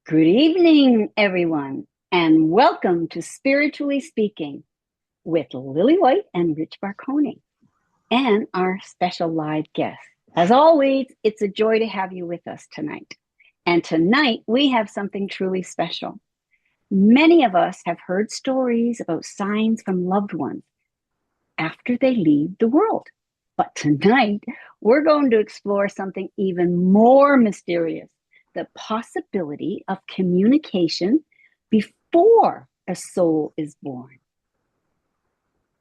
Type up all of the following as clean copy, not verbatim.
Good evening, everyone, and welcome to Spiritually Speaking with Lily White and Rich Barconi and our special live guest. As always, it's a joy to have you with us tonight. And tonight, we have something truly special. Many of us have heard stories about signs from loved ones after they leave the world. But tonight, we're going to explore something even more mysterious, the possibility of communication before a soul is born.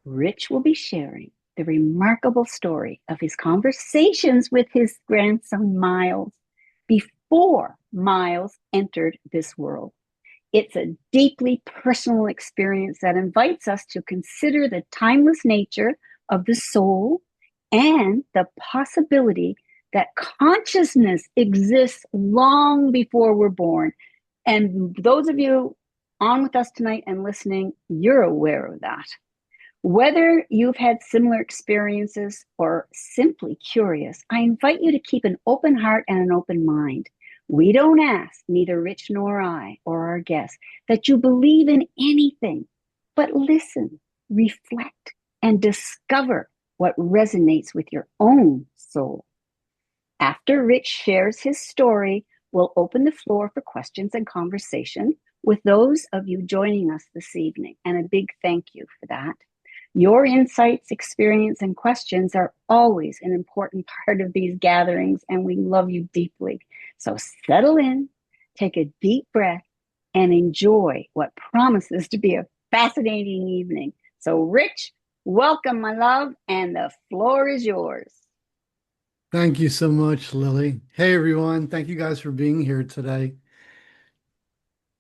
Rich will be sharing the remarkable story of his conversations with his grandson Miles before Miles entered this world. It's a deeply personal experience that invites us to consider the timeless nature of the soul and the possibility that consciousness exists long before we're born. And those of you on with us tonight and listening, you're aware of that. Whether you've had similar experiences or simply curious, I invite you to keep an open heart and an open mind. We don't ask, neither Rich nor I or our guests, that you believe in anything, but listen, reflect, and discover what resonates with your own soul. After Rich shares his story, we'll open the floor for questions and conversation with those of you joining us this evening. And a big thank you for that. Your insights, experience, and questions are always an important part of these gatherings, and we love you deeply. So settle in, take a deep breath, and enjoy what promises to be a fascinating evening. So, Rich, welcome, my love, and the floor is yours. Thank you so much, Lily. Hey, everyone. Thank you guys for being here today.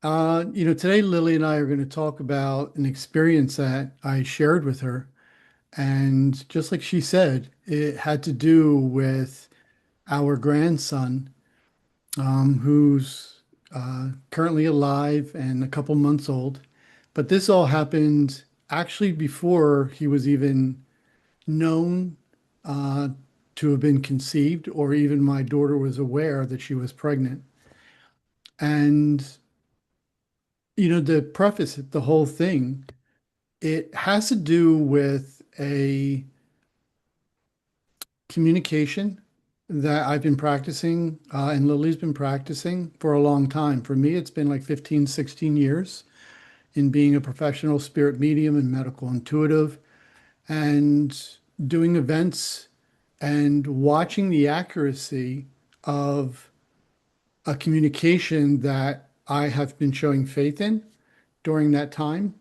Today Lily and I are going to talk about an experience that I shared with her. And just like she said, it had to do with our grandson, who's currently alive and a couple months old. But this all happened actually before he was even known uh, to have been conceived, or even my daughter was aware that she was pregnant. And, to preface the whole thing, it has to do with a communication that I've been practicing, and Lily's been practicing for a long time. For me, it's been like 15, 16 years in being a professional spirit medium and medical intuitive and doing events and watching the accuracy of a communication that I have been showing faith in during that time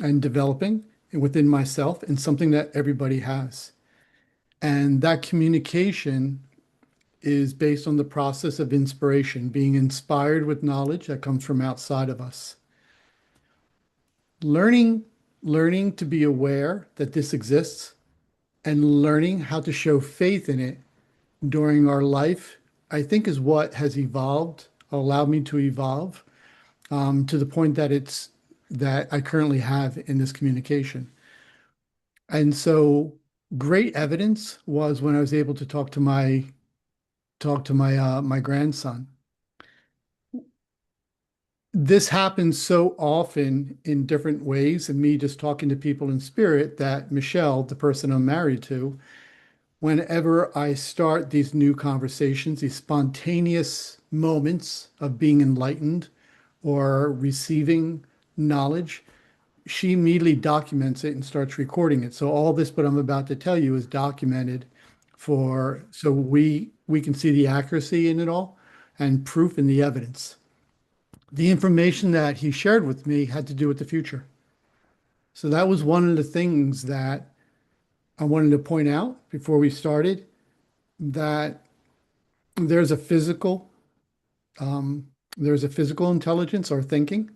and developing within myself, and something that everybody has. And that communication is based on the process of inspiration, being inspired with knowledge that comes from outside of us. Learning, learning to be aware that this exists and learning how to show faith in it during our life, I think is what has evolved, allowed me to evolve to the point that I currently have in this communication. And so great evidence was when I was able to talk to my grandson. This happens so often in different ways, and me just talking to people in spirit, that Michelle, the person I'm married to, whenever I start these new conversations, these spontaneous moments of being enlightened or receiving knowledge, she immediately documents it and starts recording it. So all this, what I'm about to tell you, is documented for so we can see the accuracy in it all and proof in the evidence. The information that he shared with me had to do with the future. So that was one of the things that I wanted to point out before we started, that there's a physical um, there's a physical intelligence or thinking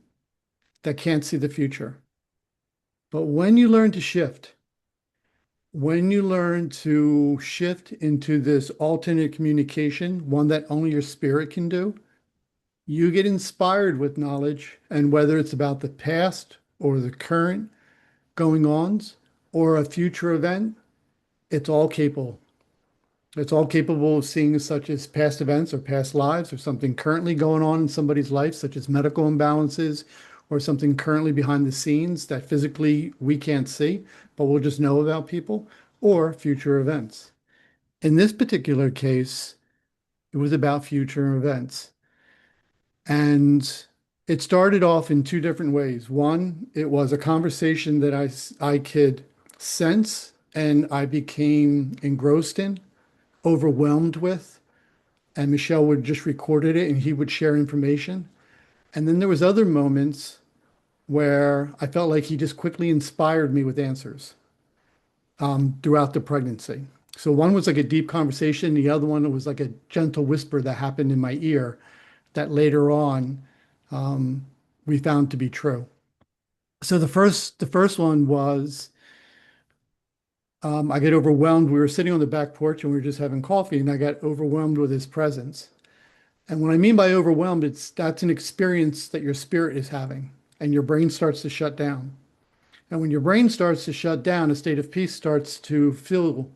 that can't see the future. But when you learn to shift into this alternate communication, one that only your spirit can do, you get inspired with knowledge. And whether it's about the past or the current going ons or a future event, it's all capable. It's all capable of seeing such as past events or past lives or something currently going on in somebody's life, such as medical imbalances or something currently behind the scenes that physically we can't see, but we'll just know about people, or future events. In this particular case, it was about future events. And it started off in two different ways. One, it was a conversation that I could sense and I became engrossed in, overwhelmed with, and Michelle would just recorded it and he would share information. And then there was other moments where I felt like he just quickly inspired me with answers throughout the pregnancy. So one was like a deep conversation, the other one was like a gentle whisper that happened in my ear that later on we found to be true. So the first one was I get overwhelmed. We were sitting on the back porch and we were just having coffee, and I got overwhelmed with his presence. And what I mean by overwhelmed, that's an experience that your spirit is having, and your brain starts to shut down. And when your brain starts to shut down, a state of peace starts to fill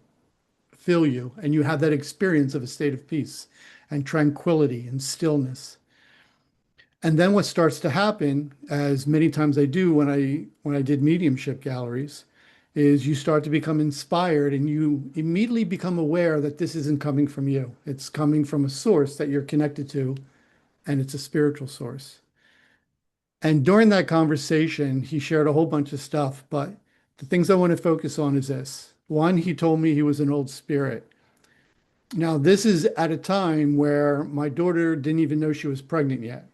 you, and you have that experience of a state of peace and tranquility and stillness. And then what starts to happen, as many times I do when I did mediumship galleries, is you start to become inspired and you immediately become aware that this isn't coming from you. It's coming from a source that you're connected to, and it's a spiritual source. And during that conversation, he shared a whole bunch of stuff, but the things I want to focus on is this. One, he told me he was an old spirit. Now, this is at a time where my daughter didn't even know she was pregnant yet.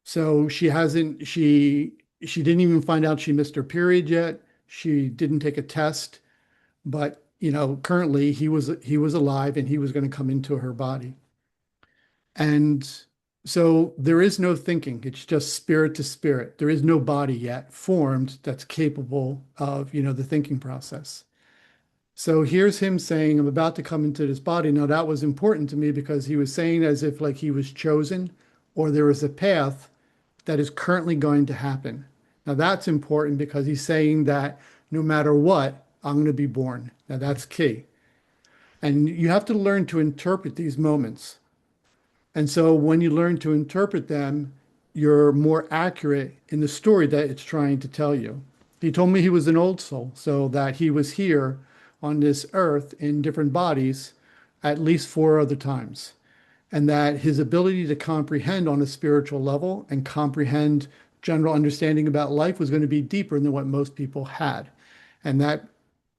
So she didn't even find out she missed her period yet. She didn't take a test, but currently he was alive and he was going to come into her body. And so there is no thinking. It's just spirit to spirit. There is no body yet formed that's capable of, the thinking process. So here's him saying, I'm about to come into this body. Now that was important to me because he was saying as if like he was chosen or there was a path that is currently going to happen. Now that's important because he's saying that no matter what, I'm going to be born. Now that's key. And you have to learn to interpret these moments. And so when you learn to interpret them, you're more accurate in the story that it's trying to tell you. He told me he was an old soul, so that he was here on this earth in different bodies at least four other times. And that his ability to comprehend on a spiritual level and comprehend general understanding about life was going to be deeper than what most people had. And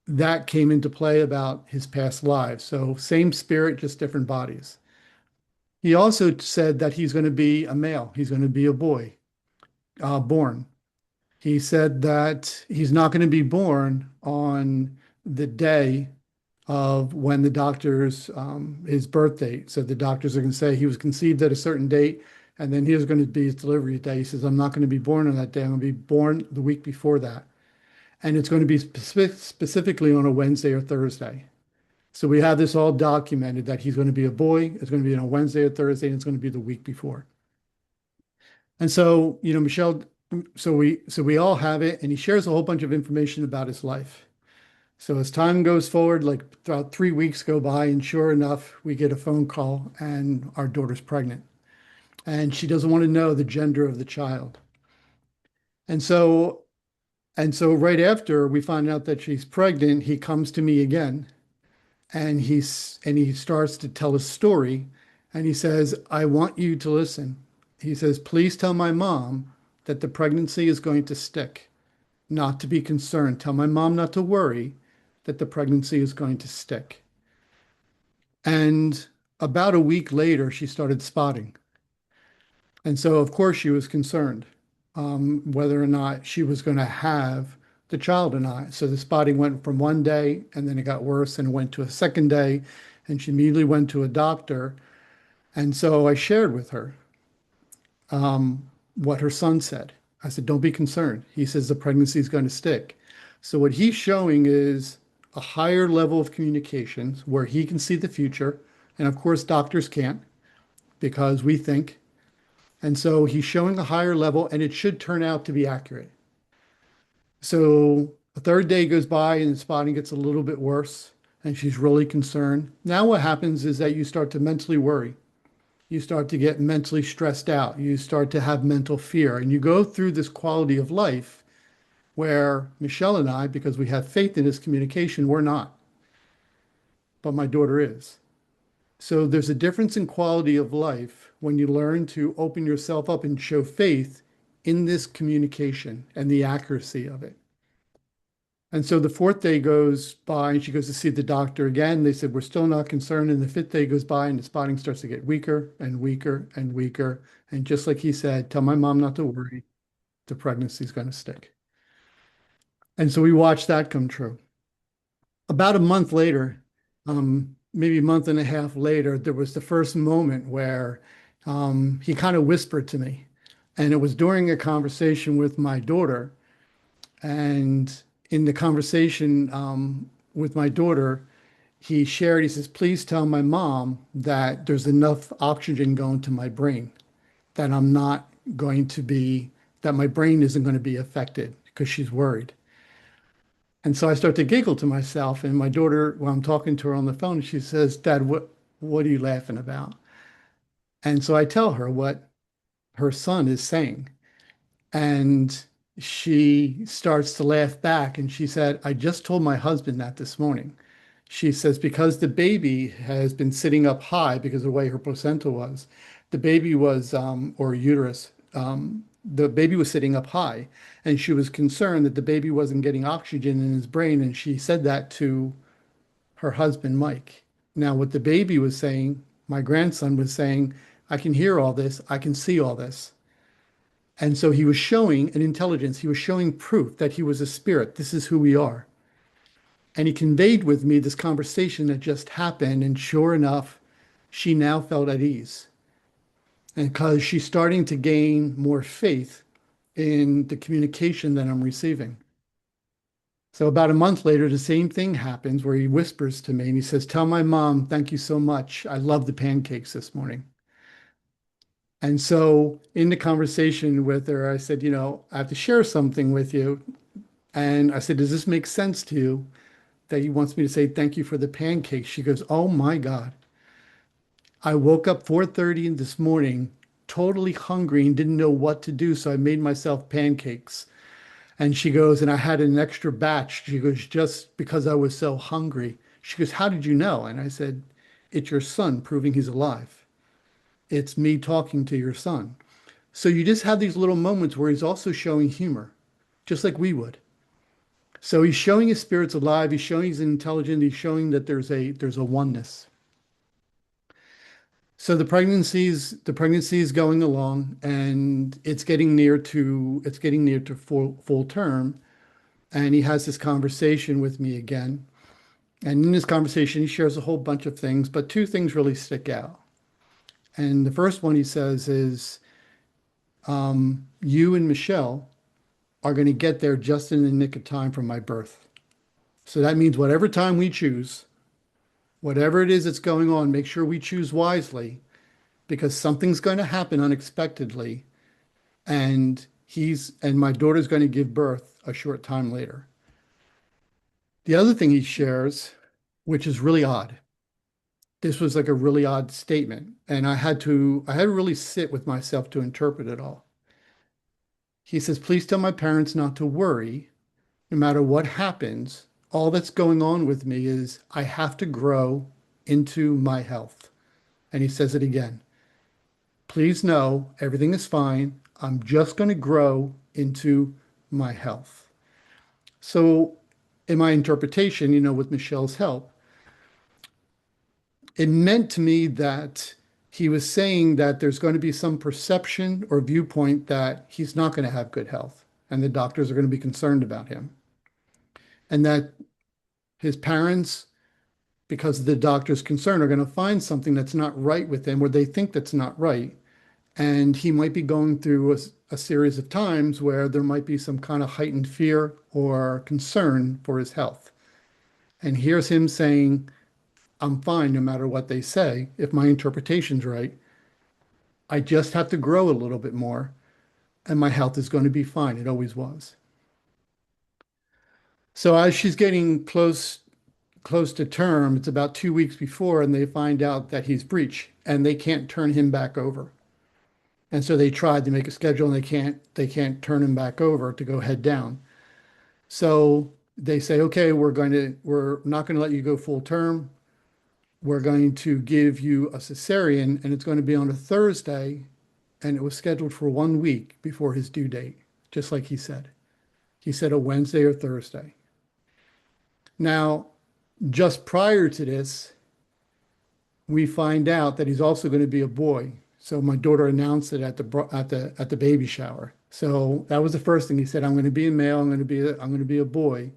that came into play about his past lives. So same spirit, just different bodies. He also said that he's going to be a male. He's going to be a boy, born. He said that he's not going to be born on the day of when the doctors, his birth date. So the doctors are going to say he was conceived at a certain date, and then here's going to be his delivery day. He says, I'm not going to be born on that day. I'm going to be born the week before that. And it's going to be specifically on a Wednesday or Thursday. So we have this all documented that he's going to be a boy. It's going to be on a Wednesday or Thursday, and it's going to be the week before. And so, Michelle, so we all have it, and he shares a whole bunch of information about his life. So as time goes forward, like about 3 weeks go by, and sure enough, we get a phone call, and our daughter's pregnant, and she doesn't want to know the gender of the child. And so, and so right after we find out that she's pregnant, he comes to me again and he starts to tell a story and he says, I want you to listen. He says, please tell my mom that the pregnancy is going to stick, not to be concerned. Tell my mom not to worry, that the pregnancy is going to stick. And about a week later, she started spotting. And so, of course, she was concerned whether or not she was going to have the child or not. So the spotting went from one day and then it got worse and it went to a second day. And she immediately went to a doctor. And so I shared with her what her son said. I said, don't be concerned. He says the pregnancy is going to stick. So what he's showing is a higher level of communications where he can see the future. And of course, doctors can't because we think. And so he's showing a higher level and it should turn out to be accurate. So a third day goes by and the spotting gets a little bit worse. and she's really concerned. Now, what happens is that you start to mentally worry. You start to get mentally stressed out. You start to have mental fear, and you go through this quality of life where Michelle and I, because we have faith in this communication, we're not, but my daughter is. So there's a difference in quality of life when you learn to open yourself up and show faith in this communication and the accuracy of it. And so the fourth day goes by and she goes to see the doctor again. They said, we're still not concerned. And the fifth day goes by and the spotting starts to get weaker and weaker and weaker. And just like he said, tell my mom not to worry, the pregnancy's going to stick. And so we watched that come true. About a month later, maybe a month and a half later, there was the first moment where he kind of whispered to me. And it was during a conversation with my daughter. And in the conversation with my daughter, he shared, he says, please tell my mom that there's enough oxygen going to my brain, that I'm not going to be, that my brain isn't going to be affected because she's worried. And so I start to giggle to myself, and my daughter, when I'm talking to her on the phone, she says, Dad, what are you laughing about? And so I tell her what her son is saying. And she starts to laugh back and she said, I just told my husband that this morning. She says, because the baby has been sitting up high because of the way her placenta was, the baby was, or uterus, the baby was sitting up high. And she was concerned that the baby wasn't getting oxygen in his brain. And she said that to her husband, Mike. Now, what the baby was saying, my grandson was saying, I can hear all this, I can see all this. And so he was showing an intelligence, he was showing proof that he was a spirit. This is who we are. And he conveyed with me this conversation that just happened. And sure enough, she now felt at ease. And because she's starting to gain more faith in the communication that I'm receiving. So about a month later, the same thing happens where he whispers to me and he says, tell my mom, thank you so much. I love the pancakes this morning. And so in the conversation with her, I said, I have to share something with you. And I said, does this make sense to you that he wants me to say thank you for the pancakes? She goes, oh my God. I woke up 4:30 in this morning, totally hungry and didn't know what to do. So I made myself pancakes. And she goes, and I had an extra batch. She goes, just because I was so hungry. She goes, how did you know? And I said, it's your son proving he's alive. It's me talking to your son. So you just have these little moments where he's also showing humor, just like we would. So he's showing his spirit's alive. He's showing he's intelligent. He's showing that there's a oneness. So the pregnancy is going along, and it's getting near to full term. And he has this conversation with me again. And in this conversation, he shares a whole bunch of things, but two things really stick out. And the first one he says is, you and Michelle are going to get there just in the nick of time for my birth. So that means whatever time we choose, whatever it is that's going on, make sure we choose wisely because something's going to happen unexpectedly. And my daughter's going to give birth a short time later. The other thing he shares, which is really odd, this was like a really odd statement, and I had to really sit with myself to interpret it all. He says, please tell my parents not to worry. No matter what happens, all that's going on with me is I have to grow into my health. And he says it again. Please know everything is fine. I'm just going to grow into my health. So, in my interpretation, with Michelle's help, it meant to me that he was saying that there's going to be some perception or viewpoint that he's not going to have good health and the doctors are going to be concerned about him. And that his parents, because of the doctor's concern, are going to find something that's not right with him or they think that's not right. And he might be going through a series of times where there might be some kind of heightened fear or concern for his health. And here's him saying, I'm fine no matter what they say, if my interpretation's right. I just have to grow a little bit more and my health is going to be fine. It always was. So as she's getting close close to term, it's about 2 weeks before, and they find out that he's breech and they can't turn him back over. And so they tried to make a schedule and they can't turn him back over to go head down. So they say, okay, we're not going to let you go full term. We're going to give you a cesarean and it's going to be on a Thursday. And it was scheduled for 1 week before his due date, just like he said. He said a Wednesday or Thursday. Now, just prior to this, we find out that he's also going to be a boy. So my daughter announced it at the baby shower. So that was the first thing he said. I'm going to be a male. I'm going to be a boy.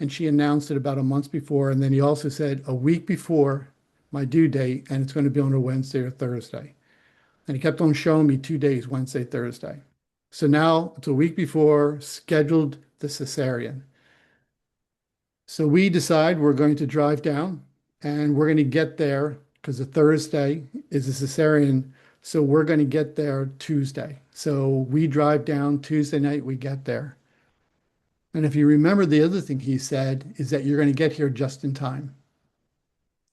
And she announced it about a month before. And then he also said a week before my due date, and it's going to be on a Wednesday or Thursday. And he kept on showing me 2 days, Wednesday, Thursday. So now it's a week before, scheduled the cesarean. So we decide we're going to drive down and we're going to get there because the Thursday is a cesarean. So we're going to get there Tuesday. So we drive down Tuesday night, we get there. And if you remember, the other thing he said is that you're going to get here just in time.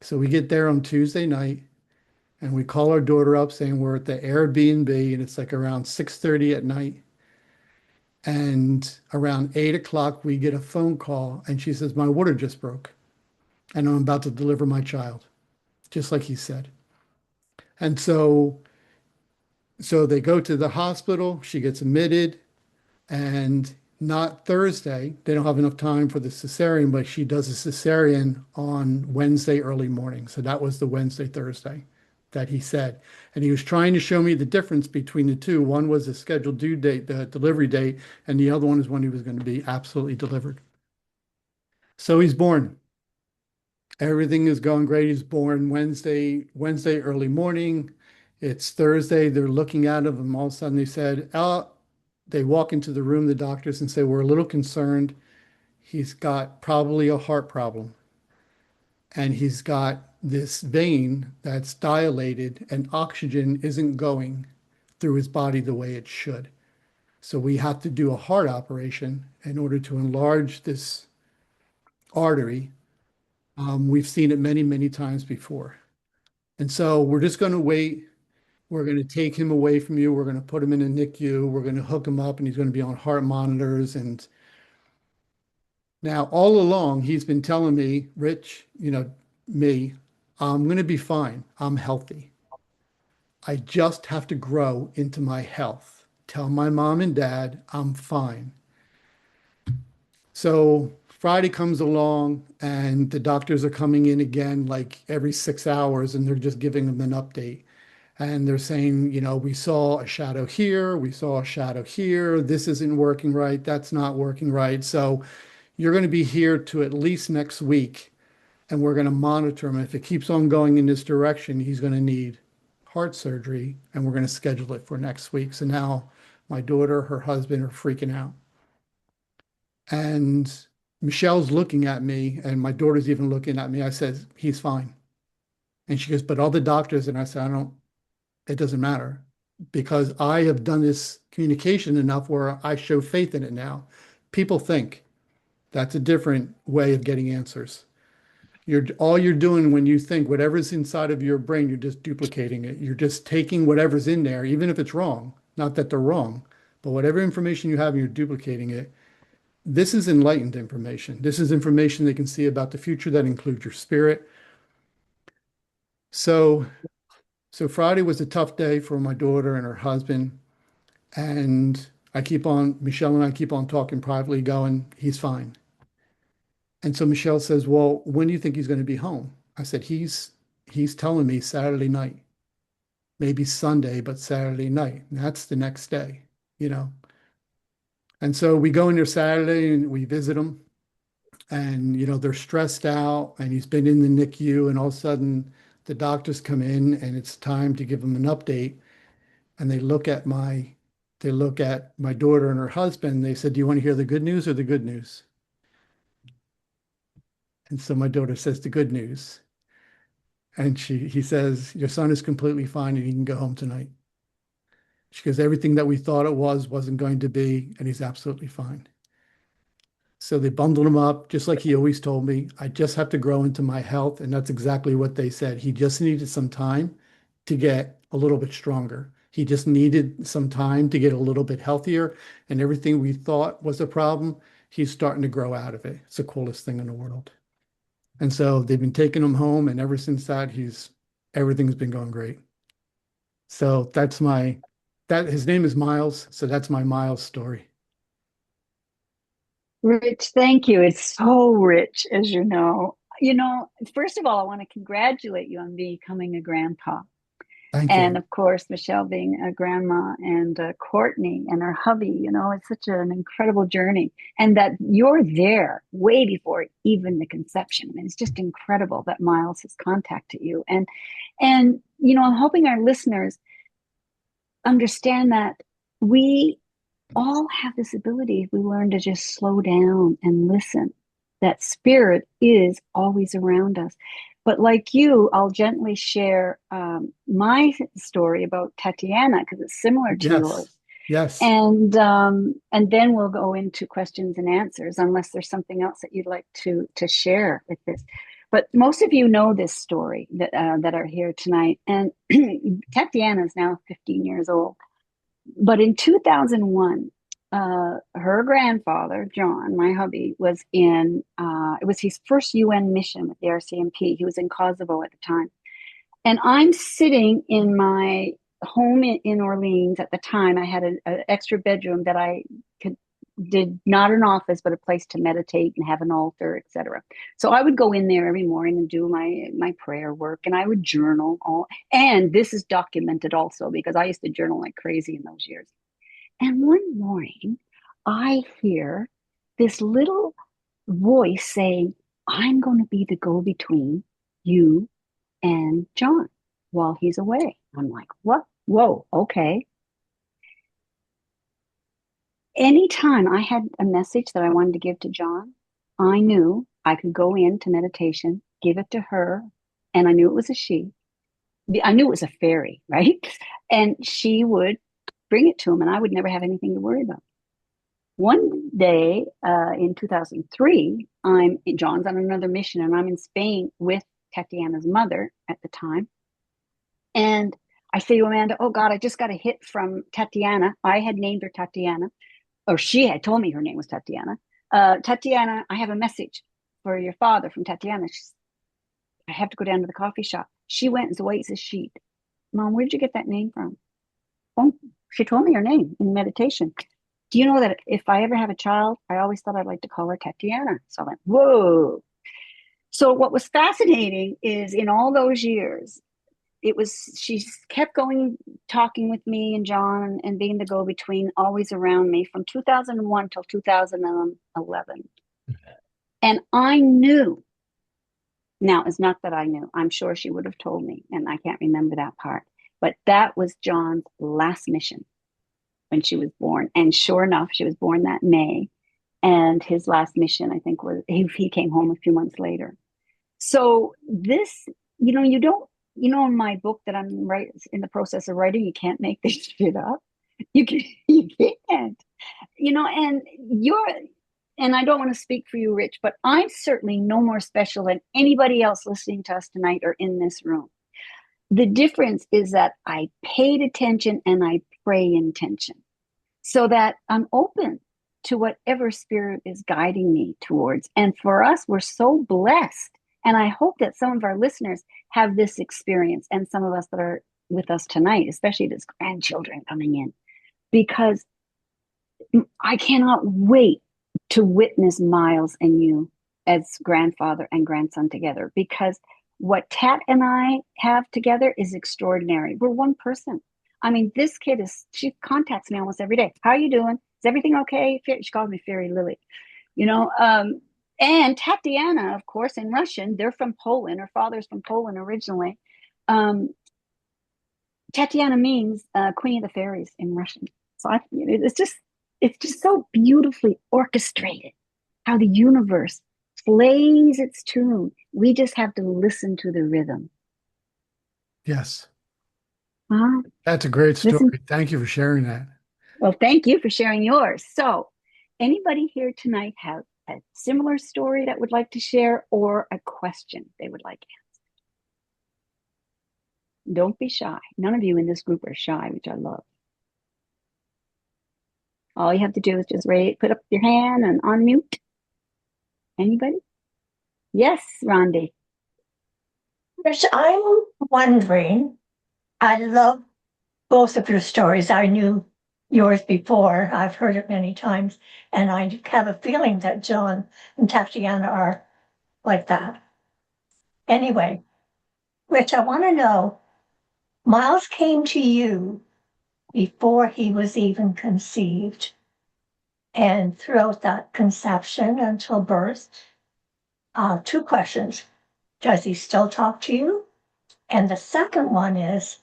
So we get there on Tuesday night and we call our daughter up saying we're at the Airbnb and it's like around 6:30 at night. And around 8 o'clock, we get a phone call and she says, my water just broke and I'm about to deliver my child, just like he said. And so they go to the hospital, she gets admitted, and not Thursday. They don't have enough time for the cesarean, but she does a cesarean on Wednesday early morning. So that was the Wednesday, Thursday that he said. And he was trying to show me the difference between the two. One was the scheduled due date, the delivery date, and the other one is when he was going to be absolutely delivered. So he's born. Everything is going great. He's born Wednesday early morning. It's Thursday. They're looking at him. All of a sudden they said, oh, they walk into the room, the doctors, and say, we're a little concerned. He's got probably a heart problem. And he's got this vein that's dilated and oxygen isn't going through his body the way it should. So we have to do a heart operation in order to enlarge this artery. We've seen it many, many times before. And so we're just going to wait. We're going to take him away from you. We're going to put him in a NICU. We're going to hook him up and he's going to be on heart monitors. And now all along, he's been telling me, Rich, me, I'm going to be fine. I'm healthy. I just have to grow into my health. Tell my mom and dad I'm fine. So Friday comes along and the doctors are coming in again like every 6 hours and they're just giving them an update. And they're saying, we saw a shadow here, we saw a shadow here, this isn't working right, that's not working right. So you're going to be here to at least next week and we're going to monitor him. If it keeps on going in this direction, he's going to need heart surgery and we're going to schedule it for next week. So now my daughter, her husband are freaking out. And Michelle's looking at me, and my daughter's even looking at me. I said, he's fine. And she goes, but all the doctors, and I said, it doesn't matter because I have done this communication enough where I show faith in it now. People think that's a different way of getting answers. All you're doing when you think whatever's inside of your brain, you're just duplicating it. You're just taking whatever's in there, even if it's wrong. Not that they're wrong, but whatever information you have, you're duplicating it. This is enlightened information. This is information they can see about the future that includes your spirit. So, so Friday was a tough day for my daughter and her husband. And Michelle and I keep on talking privately, going, he's fine. And so Michelle says, well, when do you think he's going to be home? I said, he's telling me Saturday night, maybe Sunday, but Saturday night. And that's the next day, you know. And so we go in there Saturday and we visit him. And they're stressed out and he's been in the NICU and all of a sudden the doctors come in and it's time to give him an update and they look at my daughter and her husband and they said, do you want to hear the good news or the good news? And so my daughter says the good news and he says, your son is completely fine and he can go home tonight. She goes, everything that we thought it wasn't going to be and he's absolutely fine. So they bundled him up, just like he always told me. I just have to grow into my health. And that's exactly what they said. He just needed some time to get a little bit stronger. He just needed some time to get a little bit healthier. And everything we thought was a problem, he's starting to grow out of it. It's the coolest thing in the world. And so they've been taking him home. And ever since that, everything's been going great. So his name is Miles. So that's my Miles story. Rich, thank you. It's so rich, as you know. First of all, I want to congratulate you on becoming a grandpa. Thank And you. of course, Michelle being a grandma and Courtney and her hubby, it's such an incredible journey. And that you're there way before even the conception. I mean, it's just incredible that Miles has contacted you. And I'm hoping our listeners understand that we all have this ability if we learn to just slow down and listen. That spirit is always around us. But like you, I'll gently share my story about Tatiana because it's similar to yours. Yes. Yes. And then we'll go into questions and answers, unless there's something else that you'd like to share with this. But most of you know this story that are here tonight. And Tatiana is now 15 years old. But in 2001, her grandfather, John, my hubby, it was his first UN mission with the RCMP. He was in Kosovo at the time. And I'm sitting in my home in Orleans at the time. I had an extra bedroom that did not an office, but a place to meditate and have an altar, etc. So I would go in there every morning and do my prayer work, and I would journal all. And this is documented also because I used to journal like crazy in those years. And one morning, I hear this little voice saying, "I'm going to be the go-between you and John while he's away." I'm like, what? Whoa, okay. Anytime I had a message that I wanted to give to John, I knew I could go into meditation, give it to her, and I knew it was a she. I knew it was a fairy, right? And she would bring it to him, and I would never have anything to worry about. One day in 2003, John's on another mission, and I'm in Spain with Tatiana's mother at the time. And I say to Amanda, "Oh God, I just got a hit from Tatiana." I had named her Tatiana, or she had told me her name was Tatiana. Tatiana, I have a message for your father from Tatiana. I have to go down to the coffee shop. She went as white as a sheet. "Mom, where'd you get that name from?" "Oh, she told me her name in meditation." "Do you know that if I ever have a child, I always thought I'd like to call her Tatiana?" So I went, whoa. So what was fascinating is in all those years, she kept going, talking with me and John and being the go-between, always around me from 2001 till 2011. And I knew, now it's not that I knew, I'm sure she would have told me, and I can't remember that part, but that was John's last mission when she was born. And sure enough, she was born that May. And his last mission, I think, was he came home a few months later. So this, you don't, in my book that I'm in the process of writing, you can't make this shit up. You can't, and and I don't want to speak for you, Rich, but I'm certainly no more special than anybody else listening to us tonight or in this room. The difference is that I paid attention and I pray intention so that I'm open to whatever spirit is guiding me towards. And for us, we're so blessed. And I hope that some of our listeners have this experience, and some of us that are with us tonight, especially this grandchildren coming in, because I cannot wait to witness Miles and you as grandfather and grandson together, because what Tat and I have together is extraordinary. We're one person. I mean, this kid she contacts me almost every day. "How are you doing? Is everything okay?" She calls me Fairy Lily, you know. And Tatiana, of course, in Russian, they're from Poland. Her father's from Poland originally. Um, Tatiana means Queen of the Fairies in Russian. So it's just so beautifully orchestrated how the universe plays its tune. We just have to listen to the rhythm. Yes. Huh? That's a great Listen. story. Thank you for sharing that. Well, thank you for sharing yours. So, anybody here tonight have a similar story that would like to share or a question they would like answered. Don't be shy. None of you in this group are shy, which I love. All you have to do is just put up your hand and unmute. Anybody? Yes, Rondi. Rich, I'm wondering, I love both of your stories. I knew yours before. I've heard it many times, and I have a feeling that John and Tatiana are like that. Anyway, Rich, I want to know, Miles came to you before he was even conceived, and throughout that conception until birth. Two questions. Does he still talk to you? And the second one is,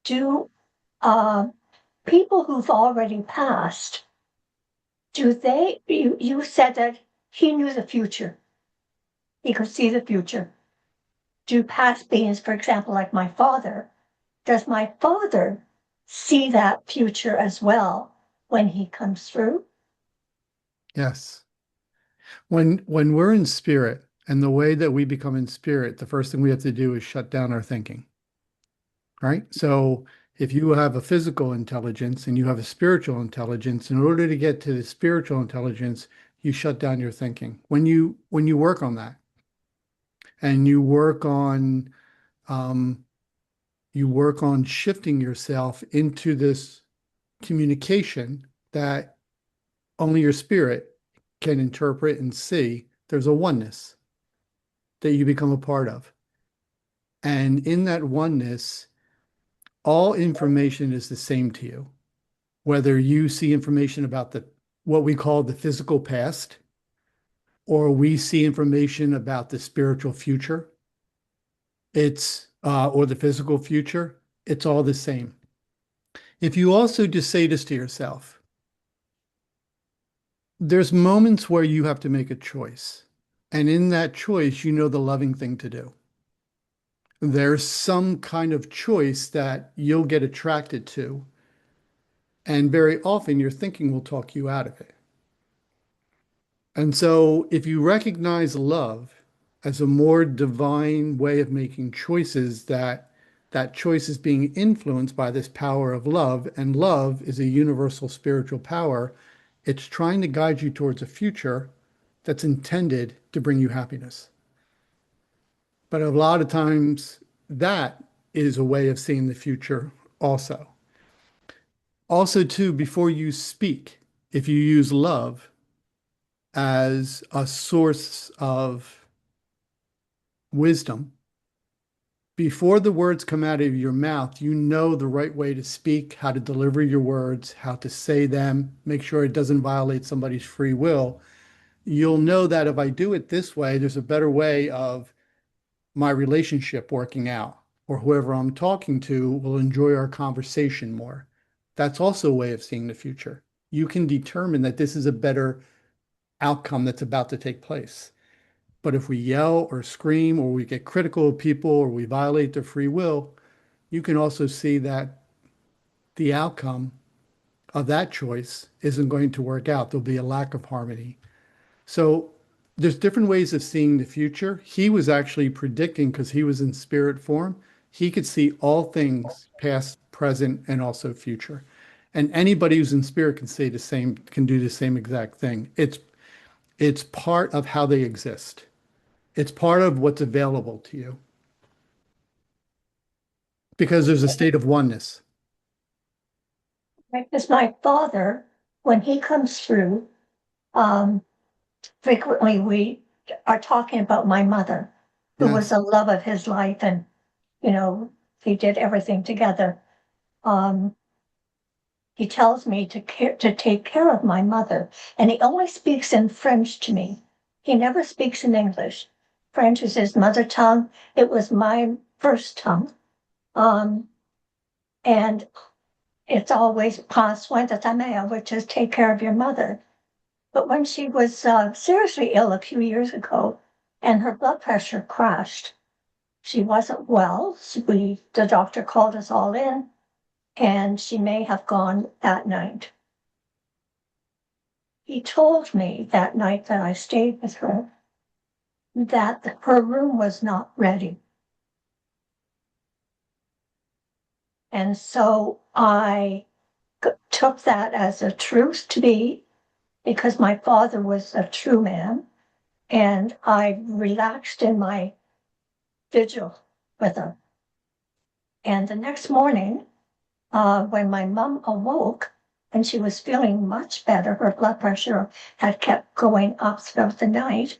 do people who've already passed, you said that he knew the future, he could see the future. Do past beings, for example, like my father, does my father see that future as well when he comes through? Yes. When we're in spirit and the way that we become in spirit, the first thing we have to do is shut down our thinking, right? So if you have a physical intelligence and you have a spiritual intelligence, in order to get to the spiritual intelligence, you shut down your thinking. When you work on that and um, you work on shifting yourself into this communication that only your spirit can interpret and see, there's a oneness that you become a part of. And in that oneness, all information is the same to you. Whether you see information about the what we call the physical past, or we see information about the spiritual future, it's or the physical future, it's all the same. If you also just say this to yourself, there's moments where you have to make a choice. And in that choice, you know the loving thing to do. There's some kind of choice that you'll get attracted to. And very often your thinking will talk you out of it. And so if you recognize love as a more divine way of making choices, that choice is being influenced by this power of love, and love is a universal spiritual power. It's trying to guide you towards a future that's intended to bring you happiness. But a lot of times that is a way of seeing the future also. Also, too, before you speak, if you use love as a source of wisdom, before the words come out of your mouth, you know the right way to speak, how to deliver your words, how to say them, make sure it doesn't violate somebody's free will. You'll know that if I do it this way, there's a better way of my relationship working out, or whoever I'm talking to will enjoy our conversation more. That's also a way of seeing the future. You can determine that this is a better outcome that's about to take place. But if we yell or scream or we get critical of people or we violate their free will, you can also see that the outcome of that choice isn't going to work out. There'll be a lack of harmony. So there's different ways of seeing the future. He was actually predicting because he was in spirit form. He could see all things past, present, and also future. And anybody who's in spirit can say the same, can do the same exact thing. It's part of how they exist. It's part of what's available to you because there's a state of oneness. Because my father, when he comes through, um, frequently we are talking about my mother, who was Yes. the love of his life, and you know, he did everything together. Um, he tells me to take care of my mother, and he only speaks in French to me. He never speaks in English. French is his mother tongue. It was my first tongue. Um, and it's always prends soin de ta mère, which is take care of your mother. But when she was seriously ill a few years ago and her blood pressure crashed, she wasn't well. The doctor called us all in, and she may have gone that night. he told me that night that I stayed with her that her room was not ready. And so I took that as a truth to be, because my father was a true man, and I relaxed in my vigil with her. And the next morning, when my mom awoke and she was feeling much better, her blood pressure had kept going up throughout the night.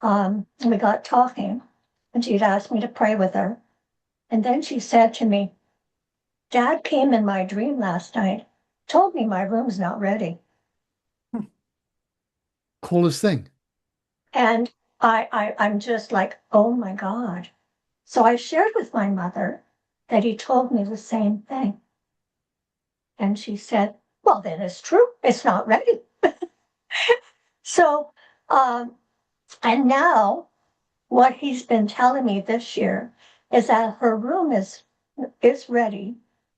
We got talking, and she'd asked me to pray with her. And then she said to me, Dad came in my dream last night, told me my room's not ready. Coolest thing. And I'm just like, oh my God. So I shared with my mother that he told me the same thing. And she said, well, then it's true. It's not ready. So, um, and now what he's been telling me this year is that her room is ready,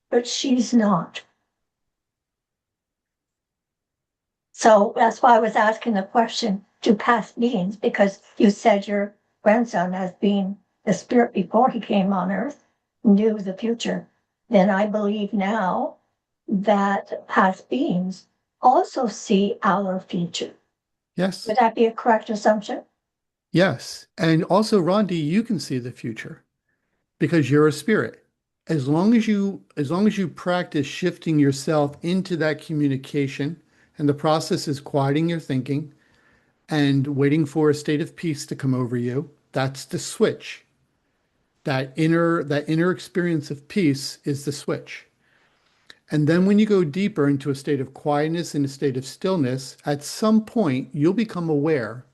but she's not. So that's why I was asking the question, do past beings, because you said your grandson, as being the spirit before he came on earth, knew the future. Then I believe now that past beings also see our future. Yes. Would that be a correct assumption? Yes. And also, Rondi, you can see the future because you're a spirit. As long as you practice shifting yourself into that communication, and the process is quieting your thinking and waiting for a state of peace to come over you, that's the switch. That inner experience of peace is the switch. And then when you go deeper into a state of quietness and a state of stillness, at some point you'll become aware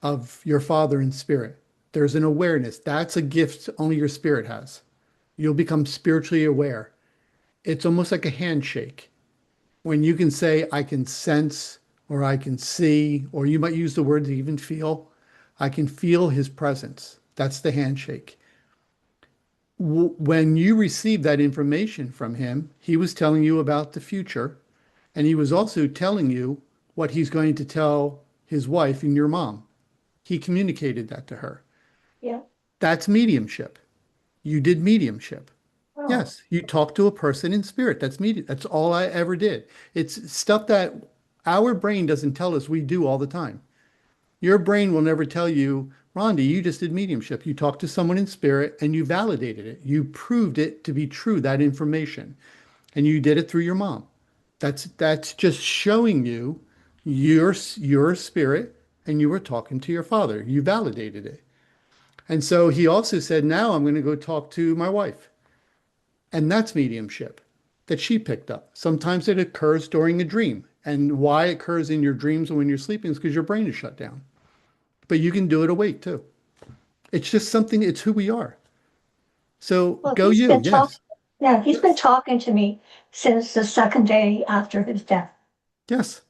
of your Father in spirit. There's an awareness. That's a gift only your spirit has. You'll become spiritually aware. It's almost like a handshake. When you can say, I can sense, or I can see, or you might use the word to even feel, I can feel his presence. That's the handshake. When you received that information from him, he was telling you about the future, and he was also telling you what he's going to tell his wife and your mom. He communicated that to her. Yeah. That's mediumship. You did mediumship. Oh, Yes, you talked to a person in spirit. That's medium. That's all I ever did. It's stuff that our brain doesn't tell us we do all the time. Your brain will never tell you, Rhonda, you just did mediumship. You talked to someone in spirit and you validated it. You proved it to be true, that information. And you did it through your mom. That's just showing you your spirit and you were talking to your father. You validated it. And so he also said, now I'm going to go talk to my wife. And that's mediumship that she picked up. Sometimes it occurs during a dream. And why it occurs in your dreams when you're sleeping is because your brain is shut down. But you can do it awake too. It's just something, it's who we are. So well, go you, yes. he's been talking to me since the second day after his death. Yes.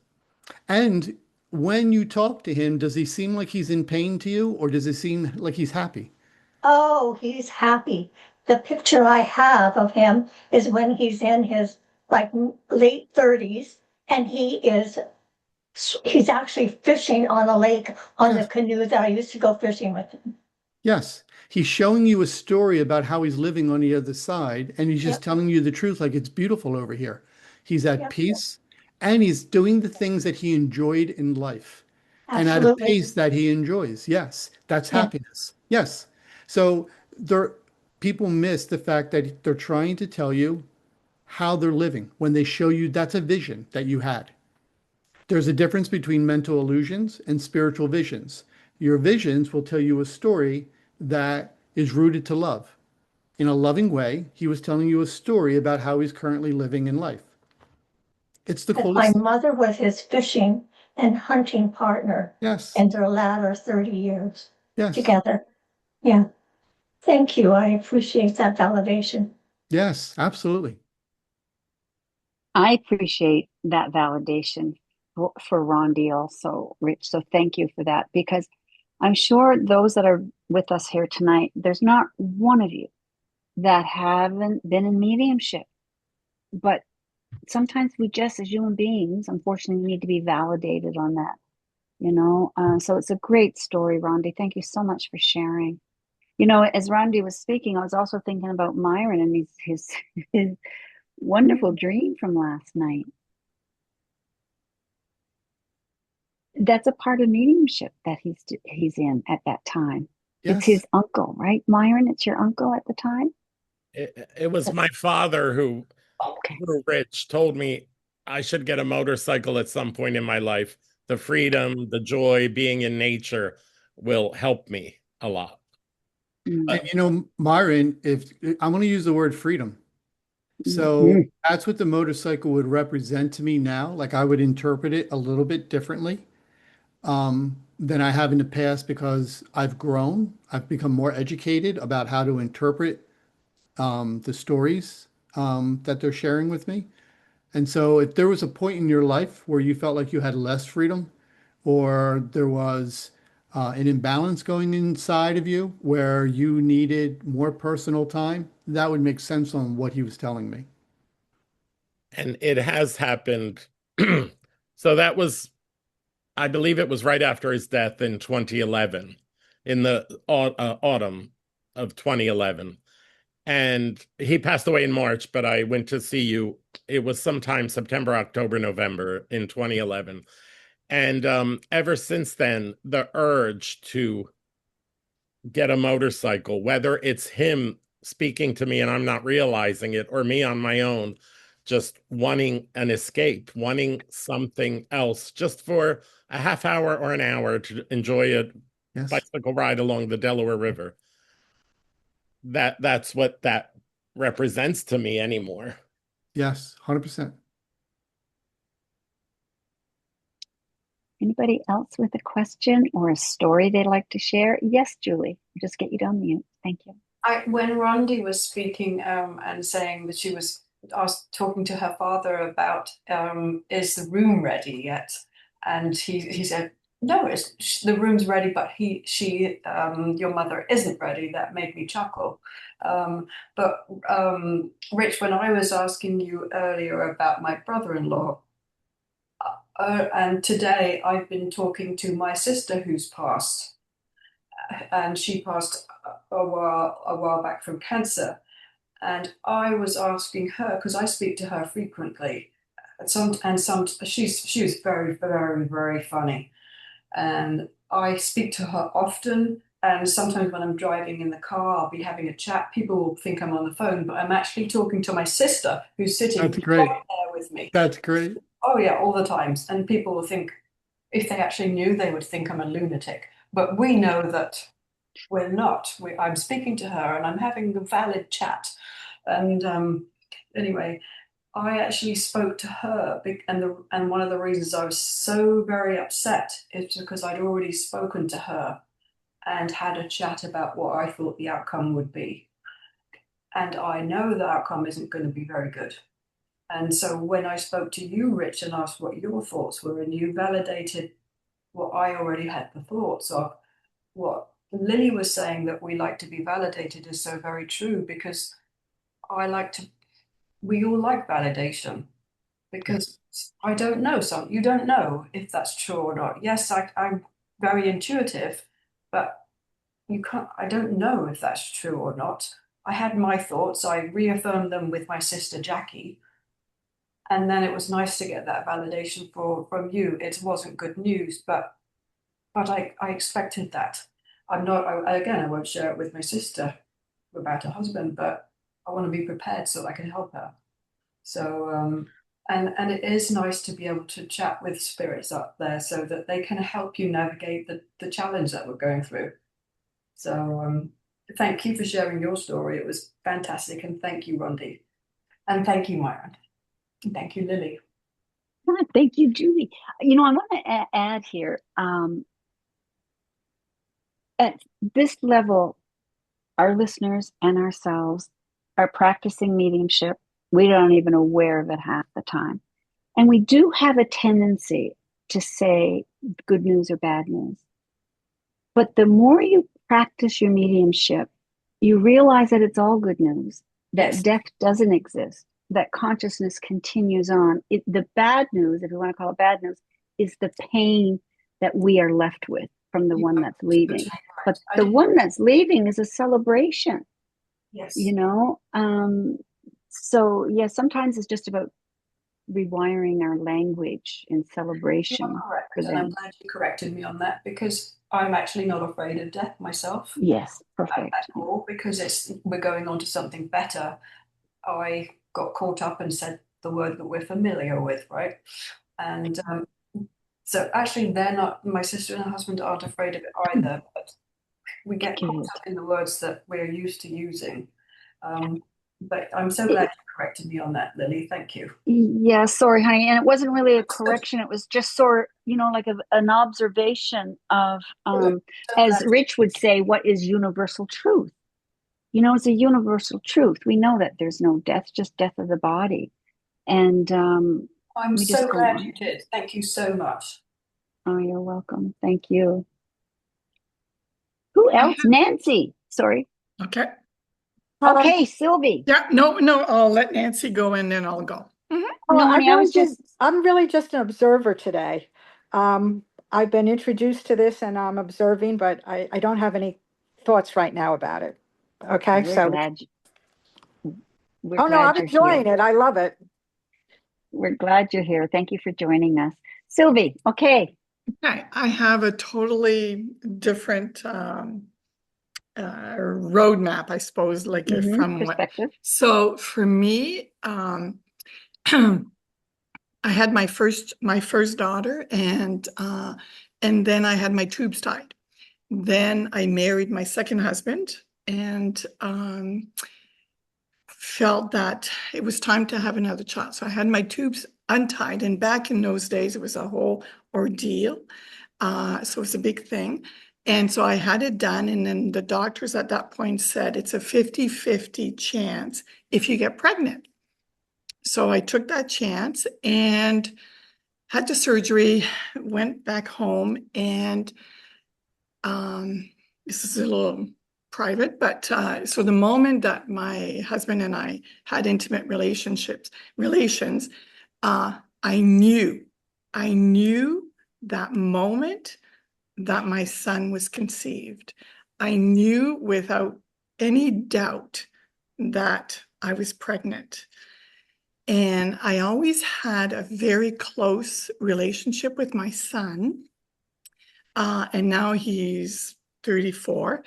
And when you talk to him, does he seem like he's in pain to you or does it seem like he's happy? Oh, he's happy. The picture I have of him is when he's in his like late 30s, and he's actually fishing on a lake on the Yes. canoe that I used to go fishing with him. Yes. He's showing you a story about how he's living on the other side, and he's just Yep, telling you the truth like it's beautiful over here. He's at yep, peace and he's doing the things that he enjoyed in life and at a absolutely. pace that he enjoys. Yes, that's Yeah, happiness. Yes. So there people miss the fact that they're trying to tell you how they're living when they show you that's a vision that you had. There's a difference between mental illusions and spiritual visions. Your visions will tell you a story that is rooted to love. In a loving way, he was telling you a story about how he's currently living in life. It's the but my coolest thing. mother was his fishing and hunting partner Yes, in their latter 30 years yes, together. Yeah, thank you. I appreciate that validation. yes, absolutely. I appreciate that validation for Rondi also, Rich. So thank you for that because I'm sure those that are with us here tonight, there's not one of you that haven't been in mediumship. But sometimes we just, as human beings, unfortunately, need to be validated on that, So it's a great story, Rondi. Thank you so much for sharing. As Rondi was speaking, I was also thinking about Myron and his wonderful dream from last night. That's a part of mediumship that he's in at that time. It's Yes. his uncle, right, Myron? It's your uncle at the time? It was That's my father who okay. grew rich, told me I should get a motorcycle at some point in my life. The freedom, the joy, being in nature will help me a lot. And Mm. Myron, if I'm going to use the word freedom. So Mhm. that's what the motorcycle would represent to me now. Like I would interpret it a little bit differently than I have in the past because I've grown. I've become more educated about how to interpret the stories that they're sharing with me. And so if there was a point in your life where you felt like you had less freedom or there was an imbalance going inside of you where you needed more personal time, that would make sense on what he was telling me. And it has happened. So that was, I believe it was right after his death in 2011, in the autumn of 2011. And he passed away in March, but I went to see you. It was sometime September, October, November in 2011. And ever since then, the urge to get a motorcycle, whether it's him speaking to me and I'm not realizing it, or me on my own, just wanting an escape, wanting something else, just for a half hour or an hour to enjoy a Yes. bicycle ride along the Delaware River. That's what that represents to me anymore. Yes. 100%. Anybody else with a question or a story they'd like to share? Yes, Julie. Just get you to unmute. Thank you. When Rondi was speaking and saying that she was talking to her father about is the room ready yet, and he said no, the room's ready, but your mother isn't ready. That made me chuckle. But Rich, when I was asking you earlier about my brother-in-law, and today I've been talking to my sister who's passed, and she passed a while back from cancer. And I was asking her because I speak to her frequently. She's very, very, very funny, and I speak to her often. And sometimes when I'm driving in the car, I'll be having a chat. People will think I'm on the phone, but I'm actually talking to my sister who's sitting That's great. right there with me. That's great. Oh yeah, all the times. And people will think, if they actually knew, they would think I'm a lunatic. But we know that we're not. I'm speaking to her and I'm having a valid chat. And anyway, I actually spoke to her, and one of the reasons I was so very upset is because I'd already spoken to her and had a chat about what I thought the outcome would be. And I know the outcome isn't going to be very good. And so when I spoke to you, Rich, and asked what your thoughts were, and you validated what I already had the thoughts of, what Lilly was saying, that we like to be validated, is so very true, because I like to, we all like validation, because I don't know, you don't know if that's true or not. Yes, I'm very intuitive, but I don't know if that's true or not. I had my thoughts, I reaffirmed them with my sister Jackie, and then it was nice to get that validation from you. It wasn't good news, but I expected that. I'm not, again, I won't share it with my sister about her husband, but I want to be prepared so I can help her. So, and it is nice to be able to chat with spirits up there so that they can help you navigate the challenge that we're going through. So, thank you for sharing your story. It was fantastic. And thank you, Rondi. And thank you, Myron. And thank you, Lilly. Thank you, Julie. I want to add here, at this level, our listeners and ourselves are practicing mediumship. We don't even aware of it half the time. And we do have a tendency to say good news or bad news. But the more you practice your mediumship, you realize that it's all good news, that Yes. death doesn't exist, that consciousness continues on. The bad news, if you want to call it bad news, is the pain that we are left with from the You one are that's leaving. totally right. But I the didn't. one that's leaving is a celebration, Yes. you know? So yeah, sometimes it's just about rewiring our language in You are celebration correct, for and I'm them. glad you corrected me on that because I'm actually not afraid of death myself Yes, at perfect. all because we're going on to something better. I got caught up and said the word that we're familiar with, right? And so actually, they're not. My sister and her husband aren't afraid of it either, but we get caught Good. up in the words that we're used to using. Um, but I'm so glad you corrected me on that, Lily. Thank you. Yeah, sorry, honey. And it wasn't really a That's good. correction. It was just sort, like an observation of, Good. So as glad. Rich would say, what is universal truth? It's a universal truth. We know that there's no death, just death of the body. And I'm we just so go glad you on. did. Thank you so much. Oh, you're welcome. Thank you. Who I else? Nancy. Sorry. Okay. Okay, Sylvie. Yeah, no, I'll let Nancy go and then I'll go. No, Well, honey, I was just, I'm really just an observer today. I've been introduced to this and I'm observing, but I don't have any thoughts right now about it. Okay, we're so, glad, we're oh no, I'm glad you're here. enjoying it. I love it. We're glad you're here. Thank you for joining us. Sylvie, okay. Okay, I have a totally different roadmap, I suppose, like from what. Perspective. So for me, I had my first daughter, and then I had my tubes tied. Then I married my second husband, and felt that it was time to have another child. So I had my tubes untied, and back in those days, it was a whole ordeal. So it was a big thing. And so I had it done, and then the doctors at that point said it's a 50-50 chance if you get pregnant. So I took that chance and had the surgery, went back home, and this is a little private, but so the moment that my husband and I had intimate relations, I knew that moment that my son was conceived. I knew without any doubt that I was pregnant. And I always had a very close relationship with my son. And now he's 34.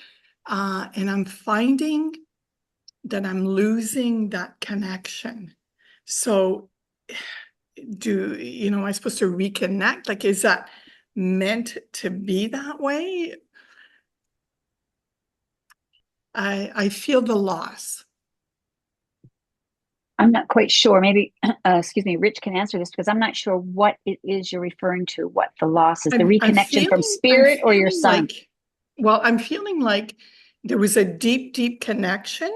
And I'm finding that I'm losing that connection. So am I supposed to reconnect? Like, is that meant to be that way? I feel the loss. I'm not quite sure. Maybe, excuse me, Rich can answer this because I'm not sure what it is you're referring to, what the loss is, the I'm reconnection from spirit or your son. I'm feeling like there was a deep, deep connection,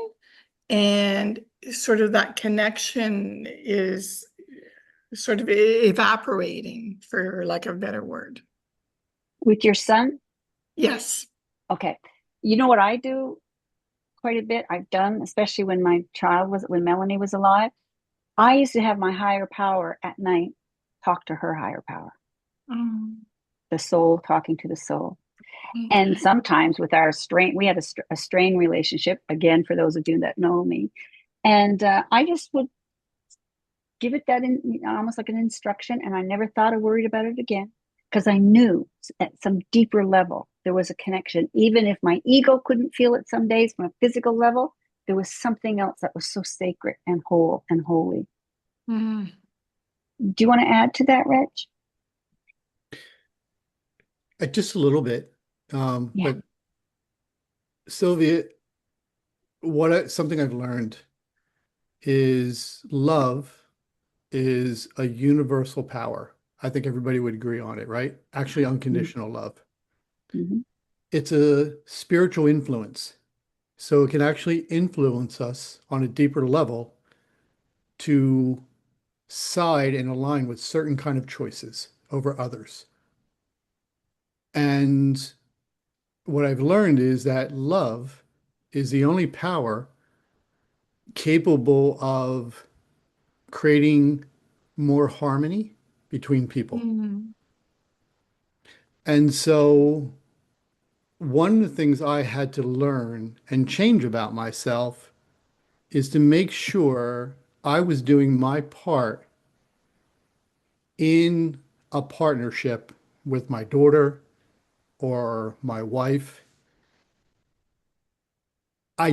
and sort of that connection is sort of evaporating, for lack of a better word. With your son? Yes. Okay. You know what I do quite a bit? I've done, especially when when Melanie was alive. I used to have my higher power at night talk to her higher power, the soul talking to the soul. And Okay. sometimes with our strain, we had a strain relationship, again, for those of you that know me. And I just would give it that almost like an instruction. And I never thought or worried about it again because I knew at some deeper level there was a connection. Even if my ego couldn't feel it some days from a physical level, there was something else that was so sacred and whole and holy. Mm. Do you want to add to that, Rich? Just a little bit. Yeah. But Sylvia, something I've learned is love is a universal power. I think everybody would agree on it, right? Actually, unconditional love. Mm-hmm. It's a spiritual influence. So it can actually influence us on a deeper level to side and align with certain kind of choices over others. And what I've learned is that love is the only power capable of creating more harmony between people. Mm. And so one of the things I had to learn and change about myself is to make sure I was doing my part in a partnership with my daughter or my wife. I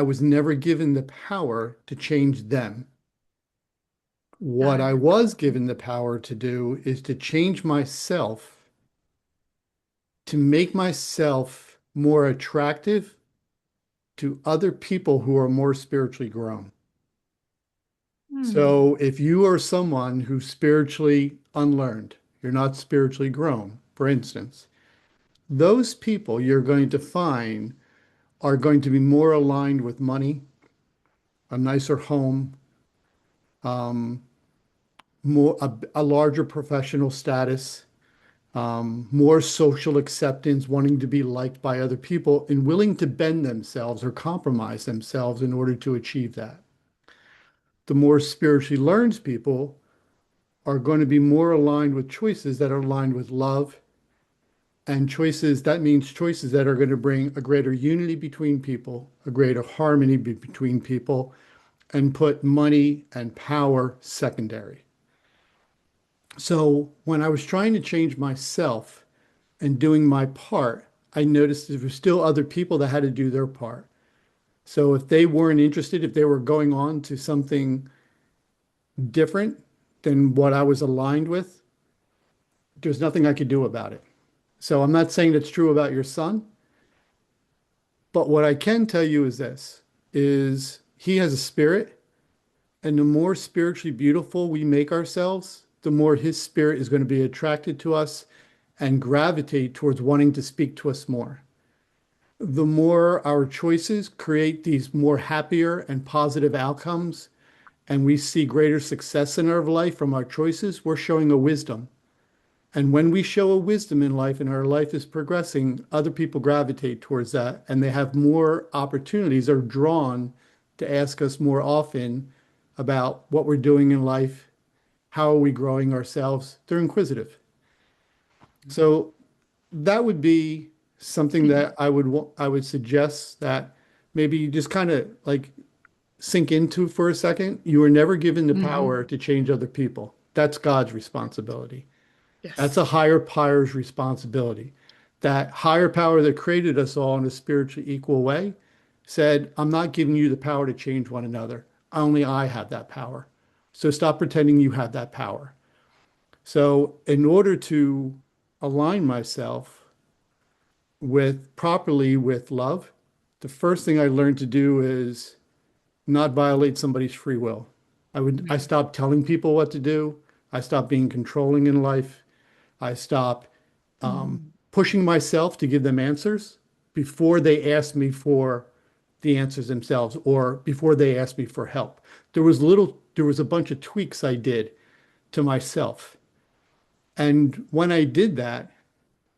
was never given the power to change them. What I was given the power to do is to change myself, to make myself more attractive to other people who are more spiritually grown. So if you are someone who's spiritually unlearned, you're not spiritually grown, for instance, those people you're going to find are going to be more aligned with money, a nicer home, um, a larger professional status, more social acceptance, wanting to be liked by other people, and willing to bend themselves or compromise themselves in order to achieve that. The more spiritually learned people are going to be more aligned with choices that are aligned with love, and choices, that means choices that are going to bring a greater unity between people, a greater harmony between people, and put money and power secondary. So when I was trying to change myself and doing my part, I noticed there were still other people that had to do their part. So if they weren't interested, if they were going on to something different than what I was aligned with, there's nothing I could do about it. So I'm not saying that's true about your son, but what I can tell you is this, is he has a spirit, and the more spiritually beautiful we make ourselves, the more his spirit is going to be attracted to us and gravitate towards wanting to speak to us more. The more our choices create these more happier and positive outcomes, and we see greater success in our life from our choices, we're showing a wisdom. And when we show a wisdom in life and our life is progressing, other people gravitate towards that and they have more opportunities, are drawn to ask us more often about what we're doing in life, how are we growing ourselves. They're inquisitive. So that would be something that I would suggest that maybe you just kind of like sink into for a second. You were never given the power to change other people. That's God's responsibility. That's a Yes. higher power's responsibility. That higher power that created us all in a spiritually equal way said, I'm not giving you the power to change one another. Only I have that power. So stop pretending you have that power. So in order to align myself with properly with love, the first thing I learned to do is not violate somebody's free will. I stopped telling people what to do. I stopped being controlling in life. I stopped pushing myself to give them answers before they asked me for the answers themselves or before they asked me for help. There was a bunch of tweaks I did to myself. And when I did that,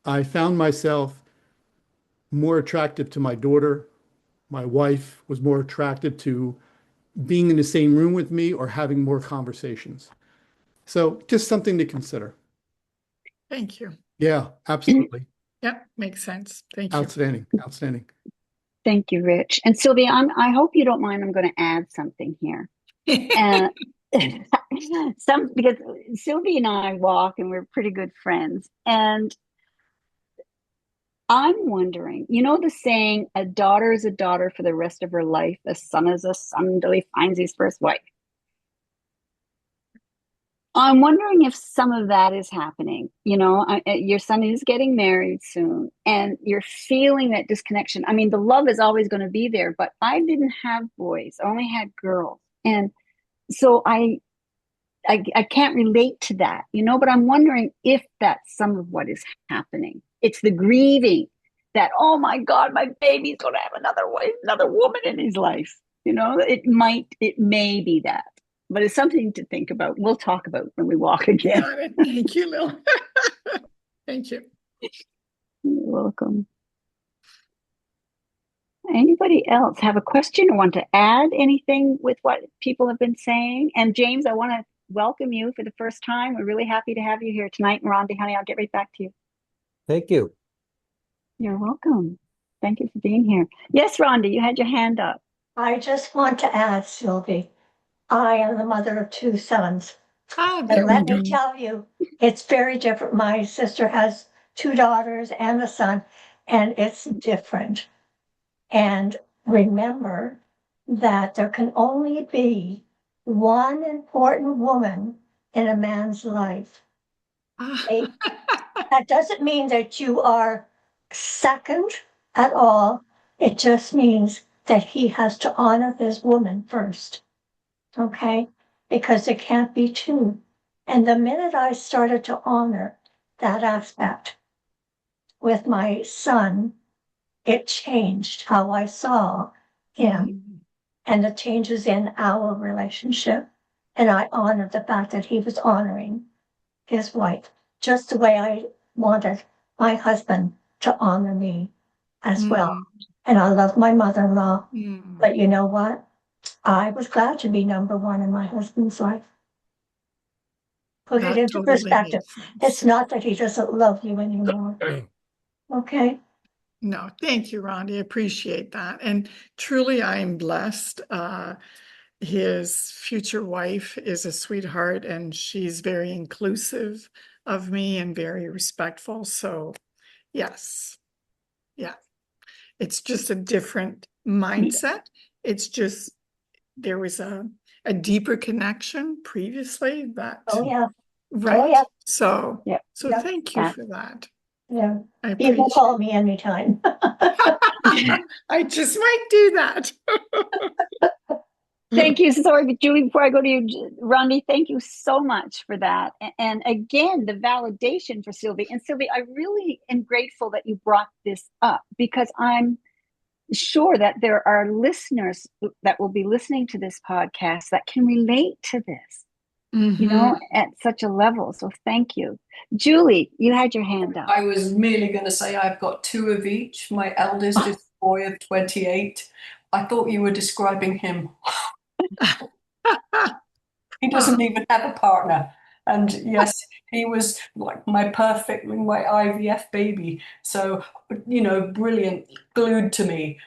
I found myself more attractive to my daughter. My wife was more attractive to being in the same room with me or having more conversations. So just something to consider. Thank you. Yeah, absolutely. Yep, makes sense. Thank you. Outstanding. Outstanding. Thank you, Rich. And Sylvia, I hope you don't mind. I'm going to add something here. Uh, because Sylvia and I walk and we're pretty good friends. And I'm wondering, you know, the saying, a daughter is a daughter for the rest of her life, a son is a son until he finds his first wife. I'm wondering if some of that is happening. You know, your son is getting married soon, and you're feeling that disconnection. I mean, the love is always going to be there, but I didn't have boys, I only had girls. And so I can't relate to that, you know, but I'm wondering if that's some of what is happening. It's the grieving that, oh my God, my baby's going to have another wife, another woman in his life. You know, it may be that, but it's something to think about. We'll talk about when we walk again. Got it. Thank you, Lil. Thank you. You're welcome. Anybody else have a question or want to add anything with what people have been saying? And James, I want to welcome you for the first time. We're really happy to have you here tonight. And Rhonda, honey, I'll get right back to you. Thank you. You're welcome. Thank you for being here. Yes, Rhonda, you had your hand up. I just want to add, Sylvie, I am the mother of 2 sons. Ah, And there we let go. me tell you, it's very different. My sister has 2 daughters and a son, and it's different. And remember that there can only be one important woman in a man's life. That doesn't mean that you are second at all. It just means that he has to honor his woman first. Okay? Because there can't be two. And the minute I started to honor that aspect with my son, it changed how I saw him and the changes in our relationship. And I honored the fact that he was honoring his wife, just the way I wanted my husband to honor me as well. And I love my mother-in-law, but you know what? I was glad to be number one in my husband's life. Put it That into totally perspective. makes sense. It's not that he doesn't love you anymore. Okay? No, thank you, Rhonda. I appreciate that. And truly, I am blessed. His future wife is a sweetheart, and she's very inclusive of me and very respectful. So, yes, yeah, it's just a different mindset. It's just there was a deeper connection previously that, Oh, yeah. right? Oh, yeah. So, Yep. so Yep. thank you for that. Yeah. I You can appreciate call me anytime. I just might do that. Thank you. Sorry, but Julie, before I go to you, Rondi, thank you so much for that. And again, the validation for Sylvie. And Sylvie, I really am grateful that you brought this up because I'm sure that there are listeners that will be listening to this podcast that can relate to this, you know, at such a level. So thank you. Julie, you had your hand up. I was merely going to say I've got 2 of each. My eldest is a boy of 28. I thought you were describing him. He doesn't even have a partner. And yes, he was like my IVF baby. So, you know, brilliant, glued to me.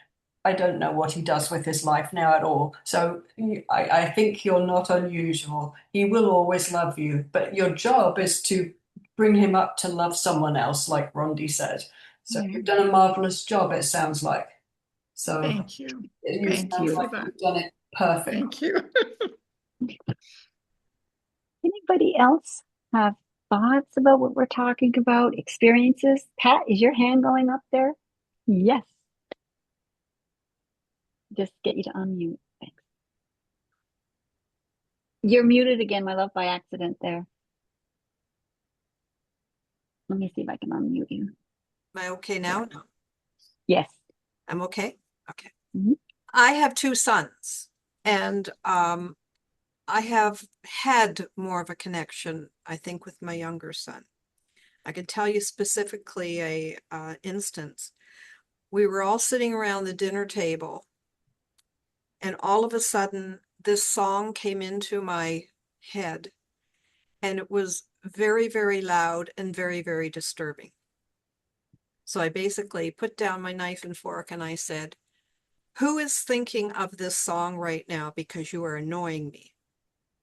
I don't know what he does with his life now at all. So I think you're not unusual. He will always love you, but your job is to bring him up to love someone else, like Rondi said. So you've done a marvelous job, it sounds like. So Thank you. it Thank sounds you for like that. you've done it perfect. Thank you. Anybody else have thoughts about what we're talking about? Experiences? Pat, is your hand going up there? Yes. Just get you to unmute. Thanks. You're muted again, my love, by accident there. Let me see if I can unmute you. Am I okay now? No. Yes. I'm okay? Okay. Mhm. I have 2 sons, and I have had more of a connection, I think, with my younger son. I can tell you specifically a instance. We were all sitting around the dinner table, and all of a sudden, this song came into my head, and it was very, very loud and very, very disturbing. So I basically put down my knife and fork and I said, "Who is thinking of this song right now because you are annoying me?"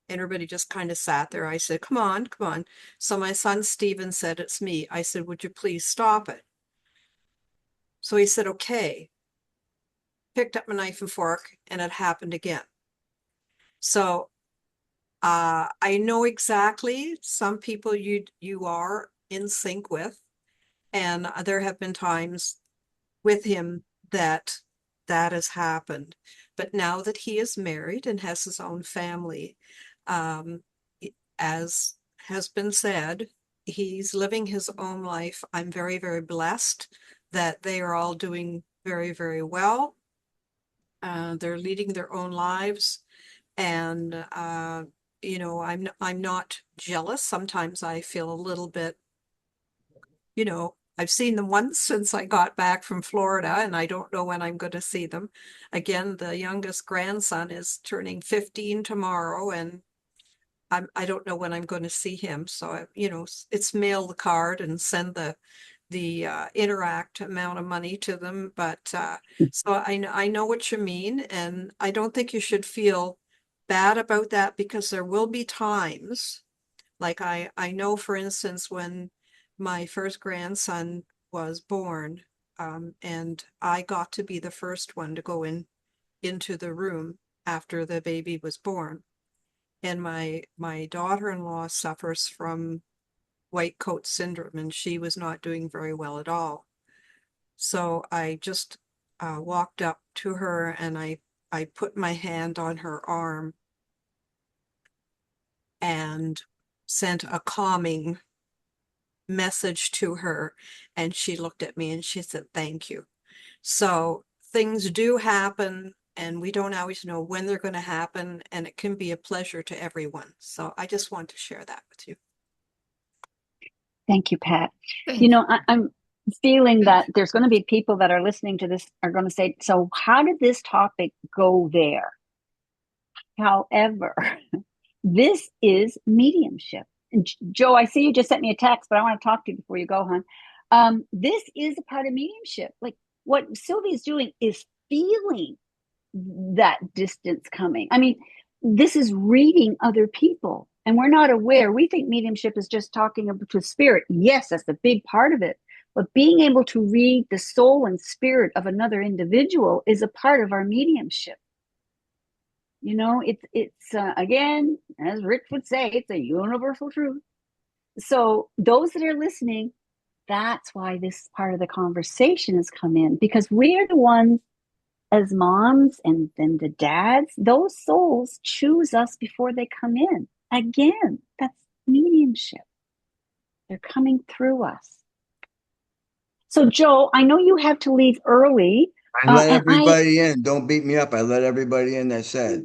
And everybody just kind of sat there. I said, come on, come on. So my son Steven said, "It's me." I said, "Would you please stop it?" So he said, okay. Picked up my knife and fork, and it happened again. So I know exactly some people you are in sync with, and there have been times with him that has happened. But now that he is married and has his own family, as has been said, he's living his own life. I'm very, very blessed that they are all doing very, very well. They're leading their own lives, and you know, I'm not jealous. Sometimes I feel a little bit, you know, I've seen them once since I got back from Florida, and I don't know when I'm going to see them. Again, the youngest grandson is turning 15 tomorrow, and I don't know when I'm going to see him. So, it's mail the card and send the Interact amount of money to them. But so I know what you mean, and I don't think you should feel bad about that, because there will be times, like I know, for instance, when my first grandson was born, and I got to be the first one to go into the room after the baby was born. And my daughter-in-law suffers from white coat syndrome, and she was not doing very well at all. So I just walked up to her, and I put my hand on her arm and sent a calming message to her, and she looked at me and she said, "Thank you." So things do happen, and we don't always know when they're going to happen, and it can be a pleasure to everyone. So I just want to share that with you. Thank you, Pat. Thank you. I'm feeling that there's going to be people that are listening to this are going to say, so how did this topic go there? However, this is mediumship. And Joe, I see you just sent me a text, but I want to talk to you before you go, hon. This is a part of mediumship. Like what Sylvia's doing is feeling that distance coming. I mean, this is reading other people, and we're not aware. We think mediumship is just talking to spirit. Yes, that's a big part of it. But being able to read the soul and spirit of another individual is a part of our mediumship. It's again, as Rich would say, it's a universal truth. So those that are listening, that's why this part of the conversation has come in, because we are the ones as moms and then the dads, those souls choose us before they come in. Again, that's mediumship. They're coming through us. So Joe, I know you have to leave early. I let everybody in. Don't beat me up. I let everybody in that said.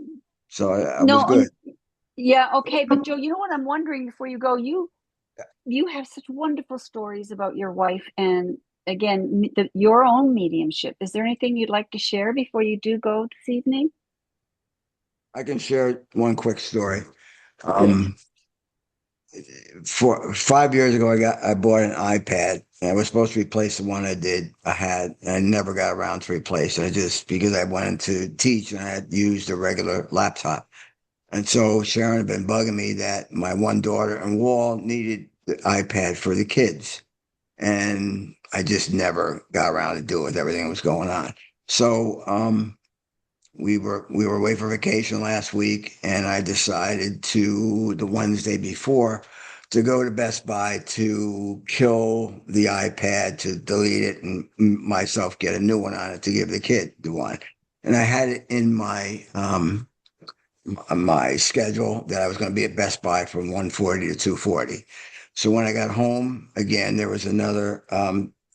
So I was good. Yeah, okay. But Joe, you know what I'm wondering before you go? You have such wonderful stories about your wife and again, your own mediumship. Is there anything you'd like to share before you do go this evening? I can share one quick story. 5 years ago, I bought an iPad, and I was supposed to replace the one I had, and I never got around to replace it. Because I wanted to teach and I had used a regular laptop. And so Sharon had been bugging me that my one daughter in Wall needed the iPad for the kids. And I just never got around to do it with everything that was going on. So we were away for vacation last week, and I decided the Wednesday before to go to Best Buy to kill the iPad, to delete it, and myself get a new one on it to give the kid the one. And I had it in my schedule that I was going to be at Best Buy from 1:40 to 2:40. So when I got home, again, there was another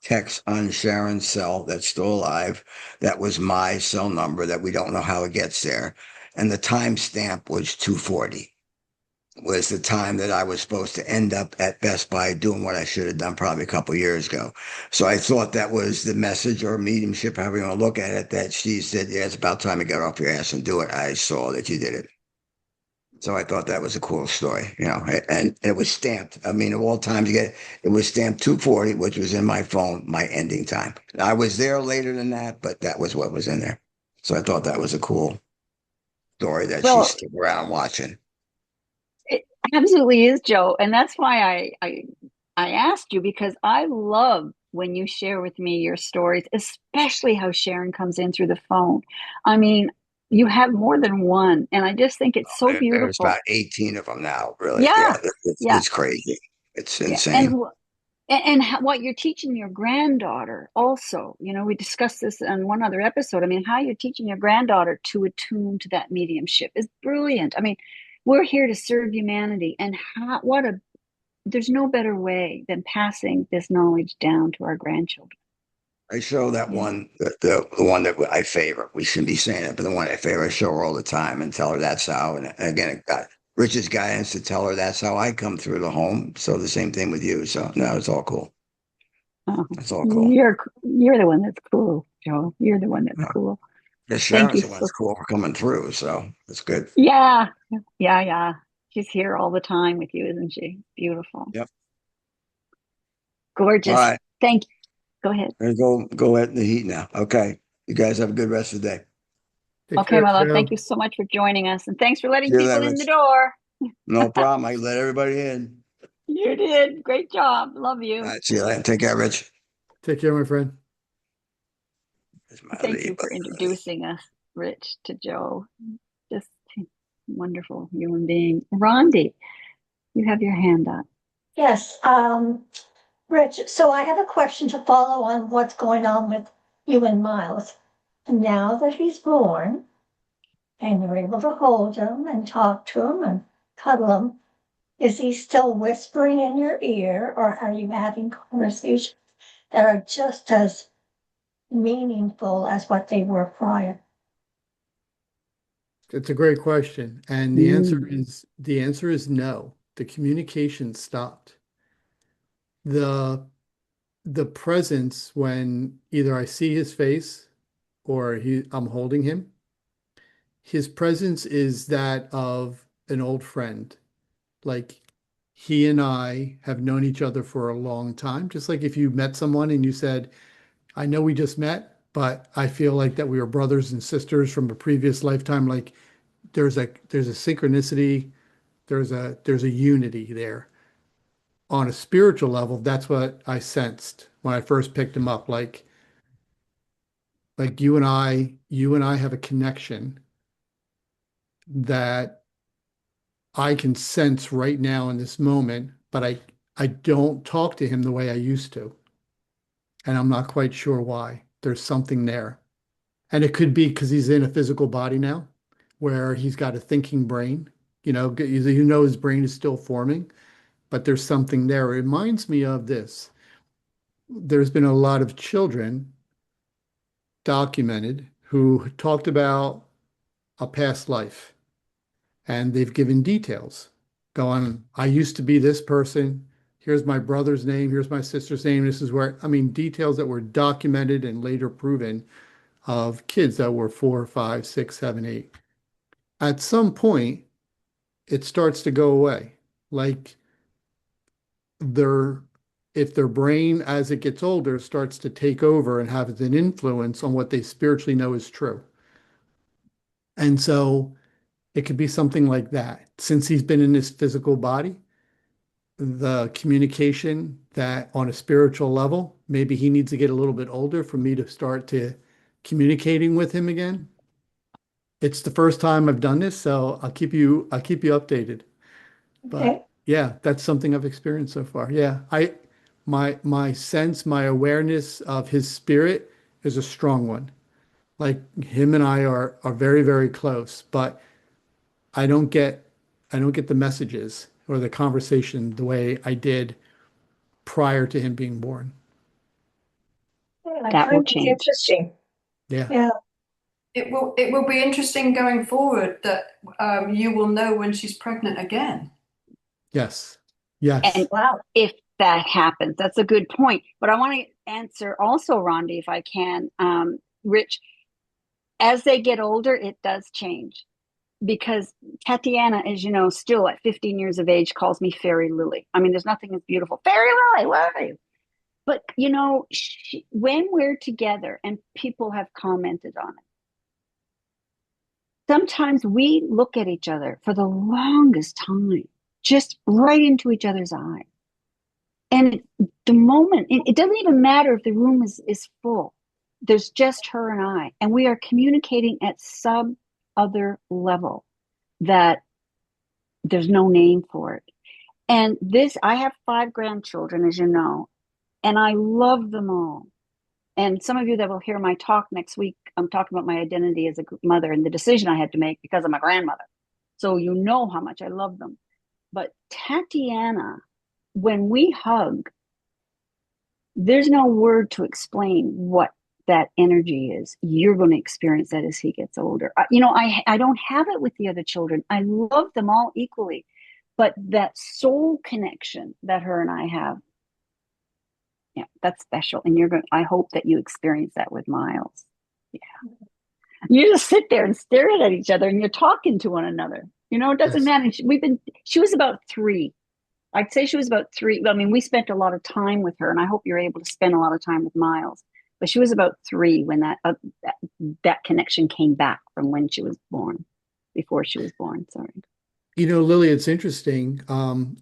text on Sharon's cell that's still alive. That was my cell number that we don't know how it gets there. And the timestamp was 2:40, was the time that I was supposed to end up at Best Buy doing what I should have done probably a couple of years ago. So I thought that was the message or mediumship, however you want to look at it, that she said, yeah, it's about time to get off your ass and do it. I saw that you did it. So I thought that was a cool story, and it was stamped. I mean, of all times it was stamped 2:40, which was in my phone, my ending time. I was there later than that, but that was what was in there. So I thought that was a cool story that she stuck around watching. It absolutely is, Joe. And that's why I asked you, because I love when you share with me your stories, especially how Sharon comes in through the phone. I mean, you have more than one, and I just think it's so There's beautiful. about 18 of them now, really. Yeah. It's crazy. It's insane. And what you're teaching your granddaughter also, we discussed this on one other episode. I mean, how you're teaching your granddaughter to attune to that mediumship is brilliant. I mean, we're here to serve humanity, and there's no better way than passing this knowledge down to our grandchildren. I show that one, the one that I favor. We shouldn't be saying it, but the one I favor, I show her all the time and tell her that's how. And again, it got Rich's guidance to tell her that's how I come through the home. So the same thing with you. So no, it's all cool. Oh, That's all cool. you're the one that's cool, Joe. You're the one that's Uh, cool. Yeah, Thank Sharon's you the one so. that's cool for coming through, so that's good. Yeah, yeah. She's here all the time with you, isn't she? Beautiful, Yep. All gorgeous. right. Thank you. Go ahead. Go at the heat now. Okay. You guys have a good rest of the day. Take Okay, care, my love. Thank you Joe. so much for joining us, and thanks for See letting you people later, in the Rich. door. No problem. I let everybody in. You did. Great job. Love All you. right. See you later. Take care, Rich. Take care, my friend. That's my Thank lead. you for introducing us, Rich, to Joe. Just wonderful human being. Rondi, you have your hand up. Yes, Rich, so I have a question to follow on what's going on with you and Miles. Now that he's born and you're able to hold him and talk to him and cuddle him, is he still whispering in your ear, or are you having conversations that are just as meaningful as what they were prior? It's a great question. And Mm. the answer is no. The communication stopped. The the presence when either I see his face or I'm holding him, his presence is that of an old friend. Like he and I have known each other for a long time. Just like if you met someone and you said, I know we just met, but I feel like that we were brothers and sisters from a previous lifetime. Like there's a synchronicity, there's a unity there. On a spiritual level, that's what I sensed when I first picked him up. Like you and I have a connection that I can sense right now in this moment, but I don't talk to him the way I used to. And I'm not quite sure why. There's something there. And it could be because he's in a physical body now, where he's got a thinking brain. His brain is still forming, but there's something there. It reminds me of this. There's been a lot of children documented who talked about a past life and they've given details going, I used to be this person. Here's my brother's name. Here's my sister's name. This is where, I mean, details that were documented and later proven of kids that were 4, 5, 6, 7, 8. At some point, it starts to go away. Like their, if their brain, as it gets older, starts to take over and have an influence on what they spiritually know is true. And so it could be something like that. Since he's been in his physical body, the communication that on a spiritual level, maybe he needs to get a little bit older for me to start to communicating with him again. It's the first time I've done this, so I'll keep you updated. But Okay. yeah, that's something I've experienced so far. Yeah, my sense, my awareness of his spirit is a strong one. Like him and I are very, very close, but I don't get I don't get the messages or the conversation the way I did prior to him being born. Yeah, I That will find it change. interesting. Yeah. Yeah. It will be interesting going forward that you will know when she's pregnant again. Yes. Yes. And Wow. if that happens, that's a good point. But I want to answer also, Rondi, if I can, Rich, as they get older, it does change because Tatiana, as you know, still at 15 years of age, calls me Fairy Lily. I mean, there's nothing as beautiful. Fairy Lily, where are you? But, when we're together and people have commented on it, sometimes we look at each other for the longest time, just right into each other's eyes. And the moment, it doesn't even matter if the room is full. There's just her and I, and we are communicating at some other level that there's no name for it. And I have 5 grandchildren, as you know, and I love them all. And some of you that will hear my talk next week, I'm talking about my identity as a mother and the decision I had to make because I'm a grandmother. So you know how much I love them. But Tatiana, when we hug, there's no word to explain what that energy is. You're going to experience that as he gets older. I don't have it with the other children. I love them all equally, but that soul connection that her and I have, Yeah, that's special. And I hope that you experience that with Miles. Yeah. You just sit there and stare at each other and you're talking to one another. It doesn't Yes. matter. She was about 3. I'd say she was about 3. I mean, we spent a lot of time with her, and I hope you're able to spend a lot of time with Miles. But she was about 3 when that connection came back from when she was born, before she was born. Sorry. Lily, it's interesting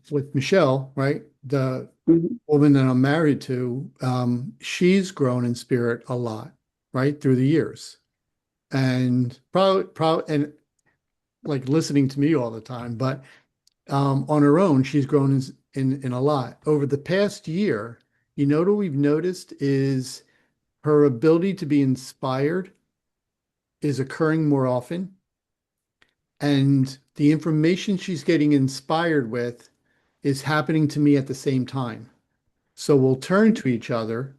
with Michelle, right? The Hmm. woman that I'm married to, she's grown in spirit a lot, right, through the years. And probably, and like listening to me all the time, but on her own, she's grown in a lot. Over the past year, what we've noticed is her ability to be inspired is occurring more often, and the information she's getting inspired with is happening to me at the same time. So we'll turn to each other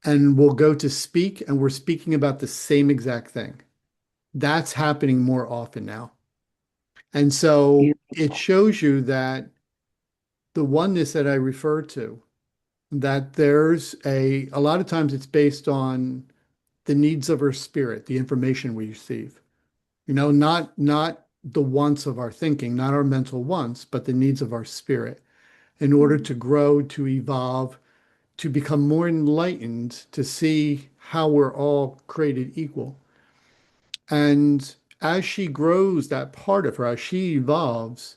and we'll go to speak, and we're speaking about the same exact thing. That's happening more often now. And so it Beautiful. shows you that the oneness that I refer to, that there's a lot of times it's based on the needs of our spirit, the information we receive. Not the wants of our thinking, not our mental wants, but the needs of our spirit in order to grow, to evolve, to become more enlightened, to see how we're all created equal. And as she grows, that part of her, as she evolves,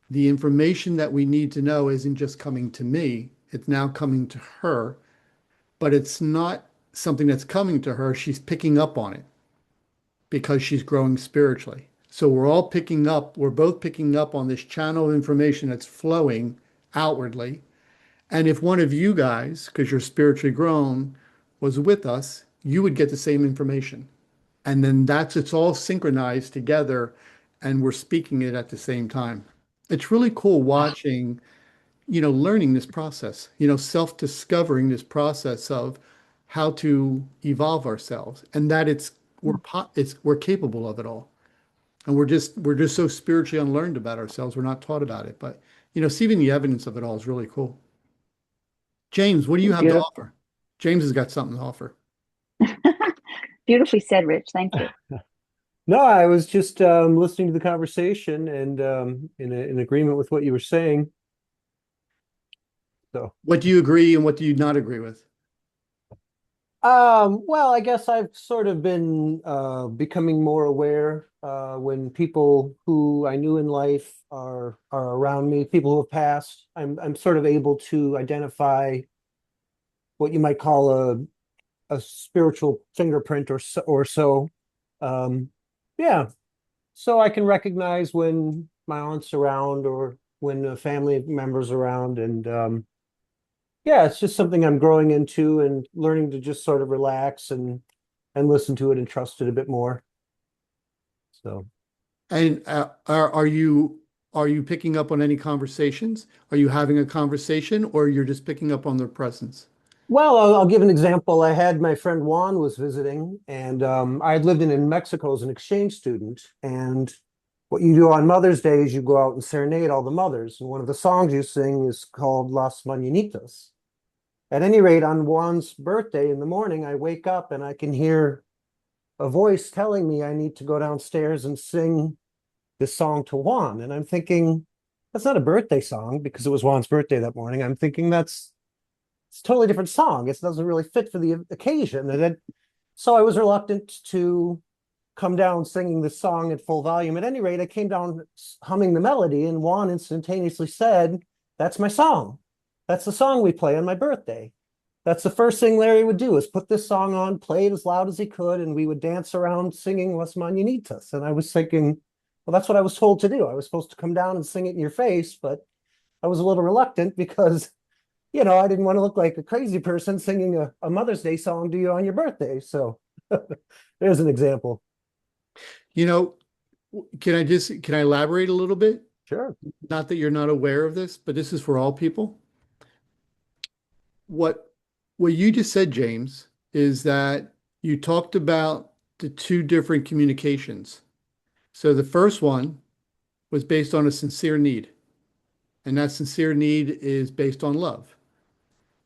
the information that we need to know isn't just coming to me, it's now coming to her, but it's not something that's coming to her. She's picking up on it because she's growing spiritually. So we're both picking up on this channel of information that's flowing outwardly. And if one of you guys, because you're spiritually grown, was with us, you would get the same information. And then it's all synchronized together and we're speaking it at the same time. It's really cool watching, learning this process, self-discovering this process of how to evolve ourselves and that we're capable of it all. And we're just so spiritually unlearned about ourselves. We're not taught about it. But, seeing the evidence of it all is really cool. James, what do you have to Beautiful. offer? James has got something to offer. Beautifully said, Rich. Thank you. No, I was just listening to the conversation and in agreement with what you were saying. So, What do you agree and what do you not agree with? well, I guess I've sort of been becoming more aware when people who I knew in life are around me, people who have passed. I'm sort of able to identify what you might call a spiritual fingerprint or so. Um, yeah, so I can recognize when my aunt's around or when a family member's around, and yeah, it's just something I'm growing into and learning to just sort of relax and listen to it and trust it a bit more. So, And are you picking up on any conversations? Are you having a conversation or you're just picking up on their presence? well, I'll give an example. I had my friend Juan was visiting, and I had lived in Mexico as an exchange student. And what you do on Mother's Day is you go out and serenade all the mothers. And one of the songs you sing is called Las Mañanitas. At any rate, on Juan's birthday in the morning, I wake up and I can hear a voice telling me I need to go downstairs and sing this song to Juan. And I'm thinking, that's not a birthday song because it was Juan's birthday that morning. I'm thinking it's a totally different song. It doesn't really fit for the occasion. So I was reluctant to come down singing this song at full volume. At any rate, I came down humming the melody, and Juan instantaneously said, "That's my song. That's the song we play on my birthday." That's the first thing Larry would do is put this song on, play it as loud as he could, and we would dance around singing Las Mañanitas. And I was thinking, well, that's what I was told to do. I was supposed to come down and sing it in your face, but I was a little reluctant because, I didn't want to look like a crazy person singing a Mother's Day song to you on your birthday. So there's an example. You know, can I elaborate a little bit? Sure. Not that you're not aware of this, but this is for all people. What what you just said, James, is that you talked about the two different communications. So the first one was based on a sincere need, and that sincere need is based on love.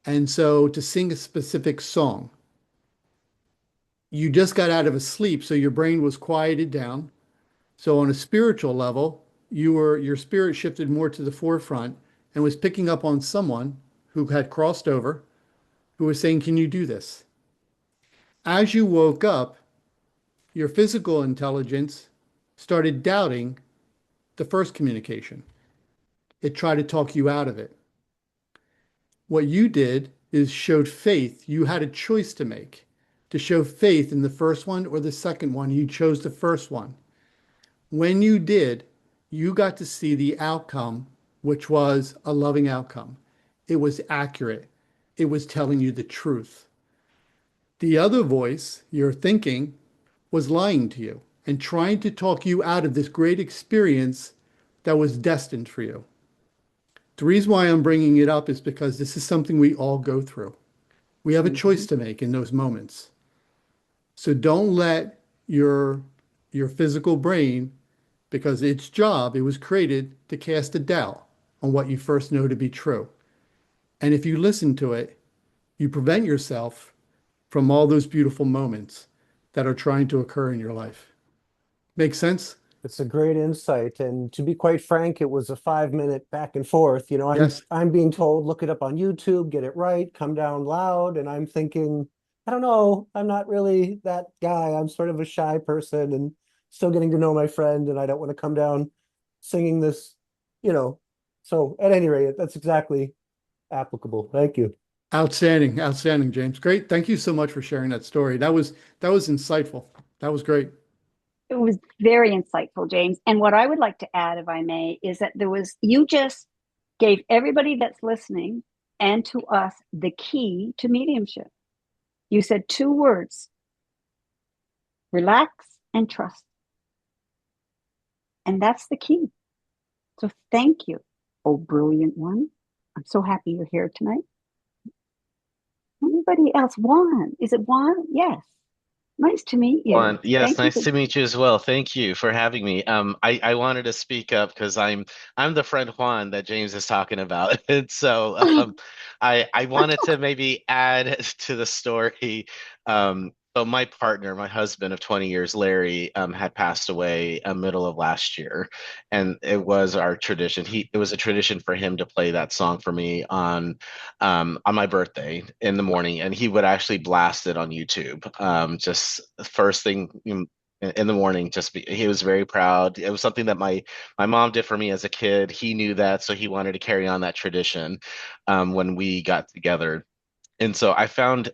And so to sing a specific song, you just got out of a sleep, so your brain was quieted down. So on a spiritual level, your spirit shifted more to the forefront and was picking up on someone who had crossed over, who was saying, "Can you do this?" As you woke up, your physical intelligence started doubting the first communication. It tried to talk you out of it. What you did is showed faith. You had a choice to make to show faith in the first one or the second one. You chose the first one. When you did, you got to see the outcome, which was a loving outcome. It was accurate. It was telling you the truth. The other voice, your thinking, was lying to you and trying to talk you out of this great experience that was destined for you. The reason why I'm bringing it up is because this is something we all go through. We have a choice to make in those moments. So don't let your physical brain, because its job, it was created to cast a doubt on what you first know to be true. And if you listen to it, you prevent yourself from all those beautiful moments that are trying to occur in your life. Make sense? It's a great insight. And to be quite frank, it was a 5 minute back and forth. You know, I'm Yes. I'm being told, look it up on YouTube, get it right, come down loud. And I'm thinking, I don't know, I'm not really that guy. I'm sort of a shy person and still getting to know my friend, and I don't want to come down singing this, you know. So at any rate, that's exactly applicable. Thank you. Outstanding, outstanding, James. Great. Thank you so much for sharing that story. That was insightful. That was great. It was very insightful, James. And what I would like to add, if I may, is that you just gave everybody that's listening and to us the key to mediumship. You said two words: relax and trust. And that's the key. So thank you, oh brilliant one. I'm so happy you're here tonight. Anybody else? Juan. Is it Juan? Yes. Nice to meet you. Juan, yes, Thank you nice for to meet you as well. Thank you for having me. I wanted to speak up because I'm the friend Juan that James is talking about. And so I wanted to maybe add to the story. So my partner, my husband of 20 years, Larry, had passed away middle of last year, and it was our tradition. It was a tradition for him to play that song for me on my birthday in the morning, and he would actually blast it on YouTube. Just first thing in the morning. He was very proud. It was something that my mom did for me as a kid. He knew that, so he wanted to carry on that tradition when we got together. And so I found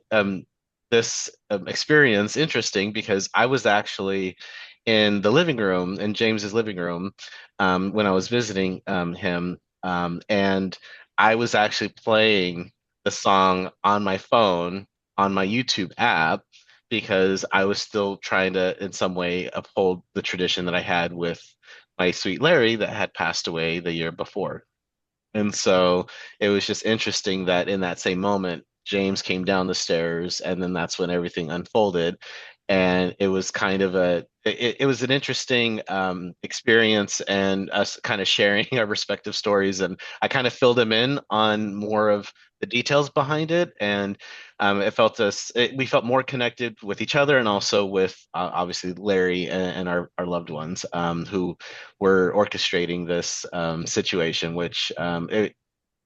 this experience interesting because I was actually in the living room, in James's living room, when I was visiting him, and I was actually playing the song on my phone on my YouTube app because I was still trying to, in some way, uphold the tradition that I had with my sweet Larry that had passed away the year before. And so it was just interesting that in that same moment, James came down the stairs, and then that's when everything unfolded. And it was kind of it was an interesting experience, and us kind of sharing our respective stories. And I kind of filled him in on more of the details behind it. And we felt more connected with each other, and also with obviously Larry and our loved ones who were orchestrating this situation, which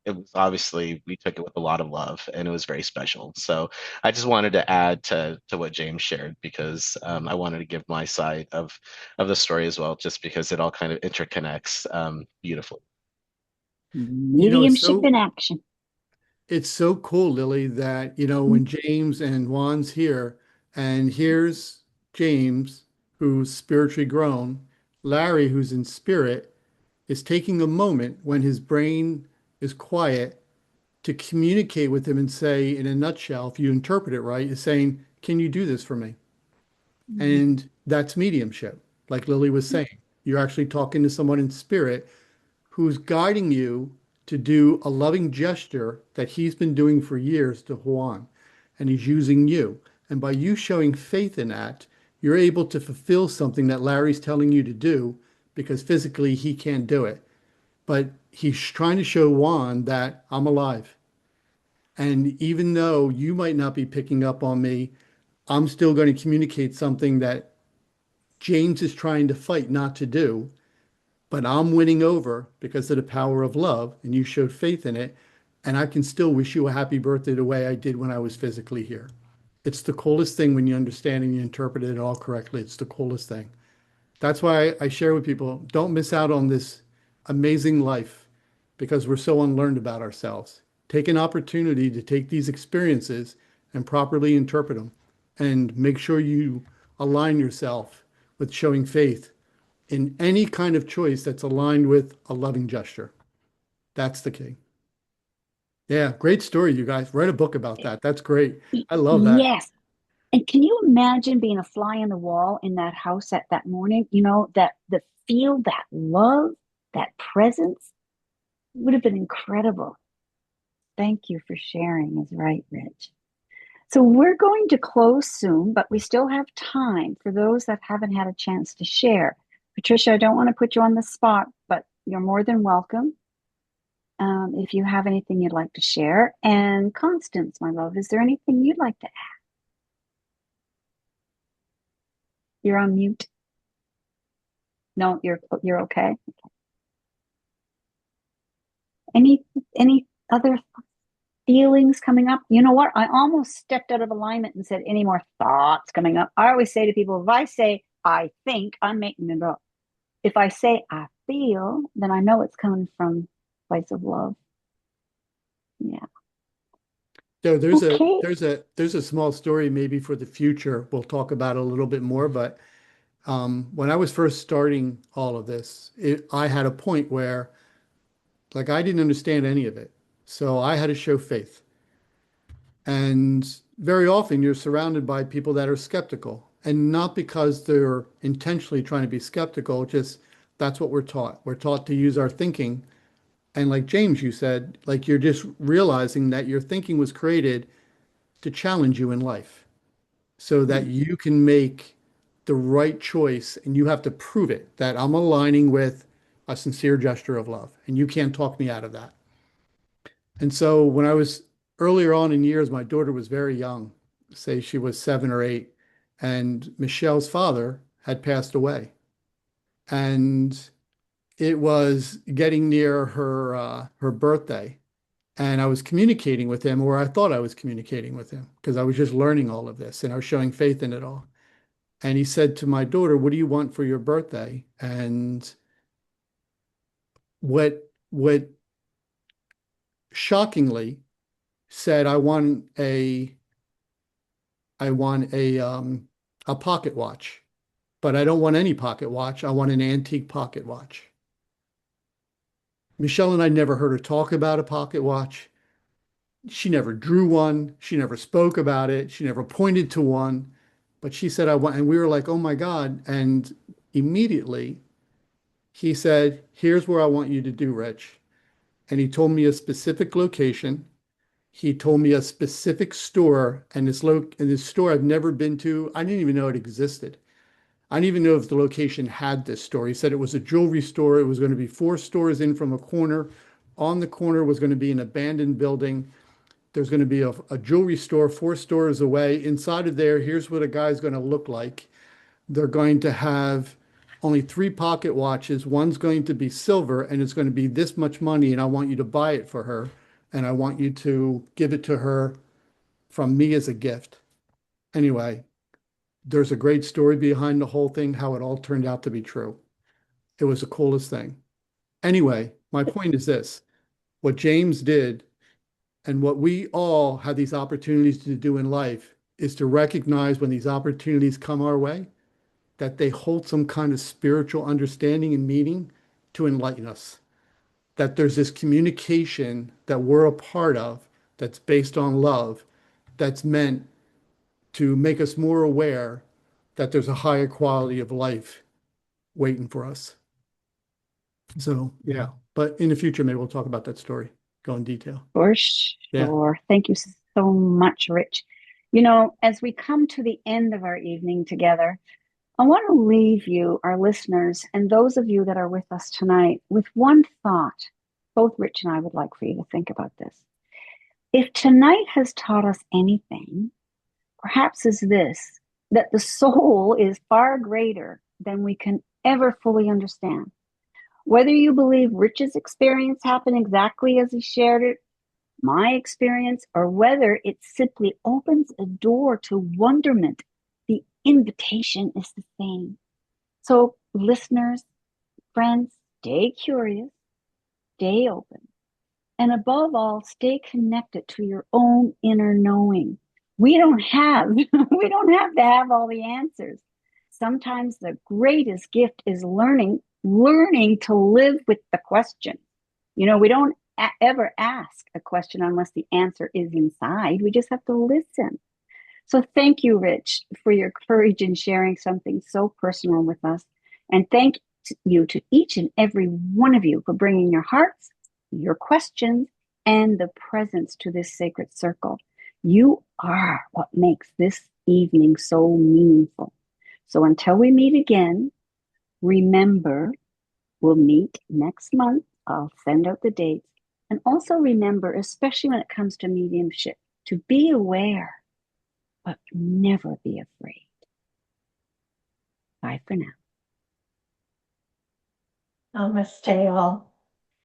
it was obviously we took it with a lot of love, and it was very special. So I just wanted to add to what James shared because I wanted to give my side of the story as well, just because it all kind of interconnects beautifully. You know, mediumship in action. it's so cool, Lily, that, when James and Juan's here, and here's James, who's spiritually grown, Larry, who's in spirit, is taking a moment when his brain is quiet to communicate with him and say, in a nutshell, if you interpret it right, is saying, "Can you do this for me?" And that's mediumship. Like Lily was saying, you're actually talking to someone in spirit who's guiding you to do a loving gesture that he's been doing for years to Juan, and he's using you. And by you showing faith in that, you're able to fulfill something that Larry's telling you to do because physically he can't do it. But he's trying to show Juan that I'm alive. And even though you might not be picking up on me, I'm still going to communicate something that James is trying to fight not to do, but I'm winning over because of the power of love, and you showed faith in it. And I can still wish you a happy birthday the way I did when I was physically here. It's the coolest thing when you understand and you interpret it all correctly. It's the coolest thing. That's why I share with people, don't miss out on this amazing life because we're so unlearned about ourselves. Take an opportunity to take these experiences and properly interpret them and make sure you align yourself with showing faith in any kind of choice that's aligned with a loving gesture. That's the key. Yeah, great story, you guys. Write a book about that. That's great. I love that. Yes. And can you imagine being a fly on the wall in that house at that morning? You know, that the feel, that love, that presence would have been incredible. Thank you for sharing, is right, Rich. So we're going to close soon, but we still have time for those that haven't had a chance to share. Patricia, I don't want to put you on the spot, but you're more than welcome. If you have anything you'd like to share. And Constance, my love, is there anything you'd like to add? You're on mute. No, you're okay. Any other feelings coming up? You know what? I almost stepped out of alignment and said any more thoughts coming up. I always say to people, if I say I think, I'm making it up. If I say I feel, then I know it's coming from a place of love. Yeah. So Okay. there's a small story maybe for the future. We'll talk about it a little bit more, but when I was first starting all of this, I had a point where like I didn't understand any of it. So I had to show faith. And very often you're surrounded by people that are skeptical, and not because they're intentionally trying to be skeptical, just that's what we're taught. We're taught to use our thinking. And like James, you said, like you're just realizing that your thinking was created to challenge you in life so that you can make the right choice, and you have to prove it that I'm aligning with a sincere gesture of love, and you can't talk me out of that. And so when I was earlier on in years, my daughter was very young, say she was 7 or 8, and Michelle's father had passed away. And it was getting near her birthday. And I was communicating with him, or I thought I was communicating with him, because I was just learning all of this and I was showing faith in it all. And he said to my daughter, "What do you want for your birthday?" And what shockingly said, I want a pocket watch, but I don't want any pocket watch. I want an antique pocket watch. Michelle and I never heard her talk about a pocket watch. She never drew one. She never spoke about it. She never pointed to one. But she said, I want, and we were like, oh my God. And immediately he said, here's where I want you to do, Rich. And he told me a specific location. He told me a specific store, and this store I've never been to. I didn't even know it existed. I didn't even know if the location had this store. He said it was a jewelry store. It was going to be 4 stores in from a corner. On the corner was going to be an abandoned building. There's going to be a jewelry store 4 stores away. Inside of there, here's what a guy's going to look like. They're going to have only 3 pocket watches. One's going to be silver, and it's going to be this much money, and I want you to buy it for her, and I want you to give it to her from me as a gift. Anyway, there's a great story behind the whole thing, how it all turned out to be true. It was the coolest thing. Anyway, my point is this: what James did and what we all have these opportunities to do in life is to recognize when these opportunities come our way, that they hold some kind of spiritual understanding and meaning to enlighten us. That there's this communication that we're a part of that's based on love, that's meant to make us more aware that there's a higher quality of life waiting for us. So, yeah. But in the future, maybe we'll talk about that story, go in detail. For Yeah. sure. Thank you so much, Rich. You know, as we come to the end of our evening together, I want to leave you, our listeners, and those of you that are with us tonight with one thought. Both Rich and I would like for you to think about this. If tonight has taught us anything, perhaps is this, that the soul is far greater than we can ever fully understand. Whether you believe Rich's experience happened exactly as he shared it, my experience, or whether it simply opens a door to wonderment, the invitation is the same. So, listeners, friends, stay curious, stay open, and above all, stay connected to your own inner knowing. We don't have we don't have to have all the answers. Sometimes the greatest gift is learning to live with the question. We don't ever ask a question unless the answer is inside. We just have to listen. So thank you, Rich, for your courage in sharing something so personal with us. And thank you to each and every one of you for bringing your hearts, your questions, and the presence to this sacred circle. You are what makes this evening so meaningful. So until we meet again, remember, we'll meet next month. I'll send out the dates. And also remember, especially when it comes to mediumship, to be aware, but never be afraid. Bye for now. Namaste all.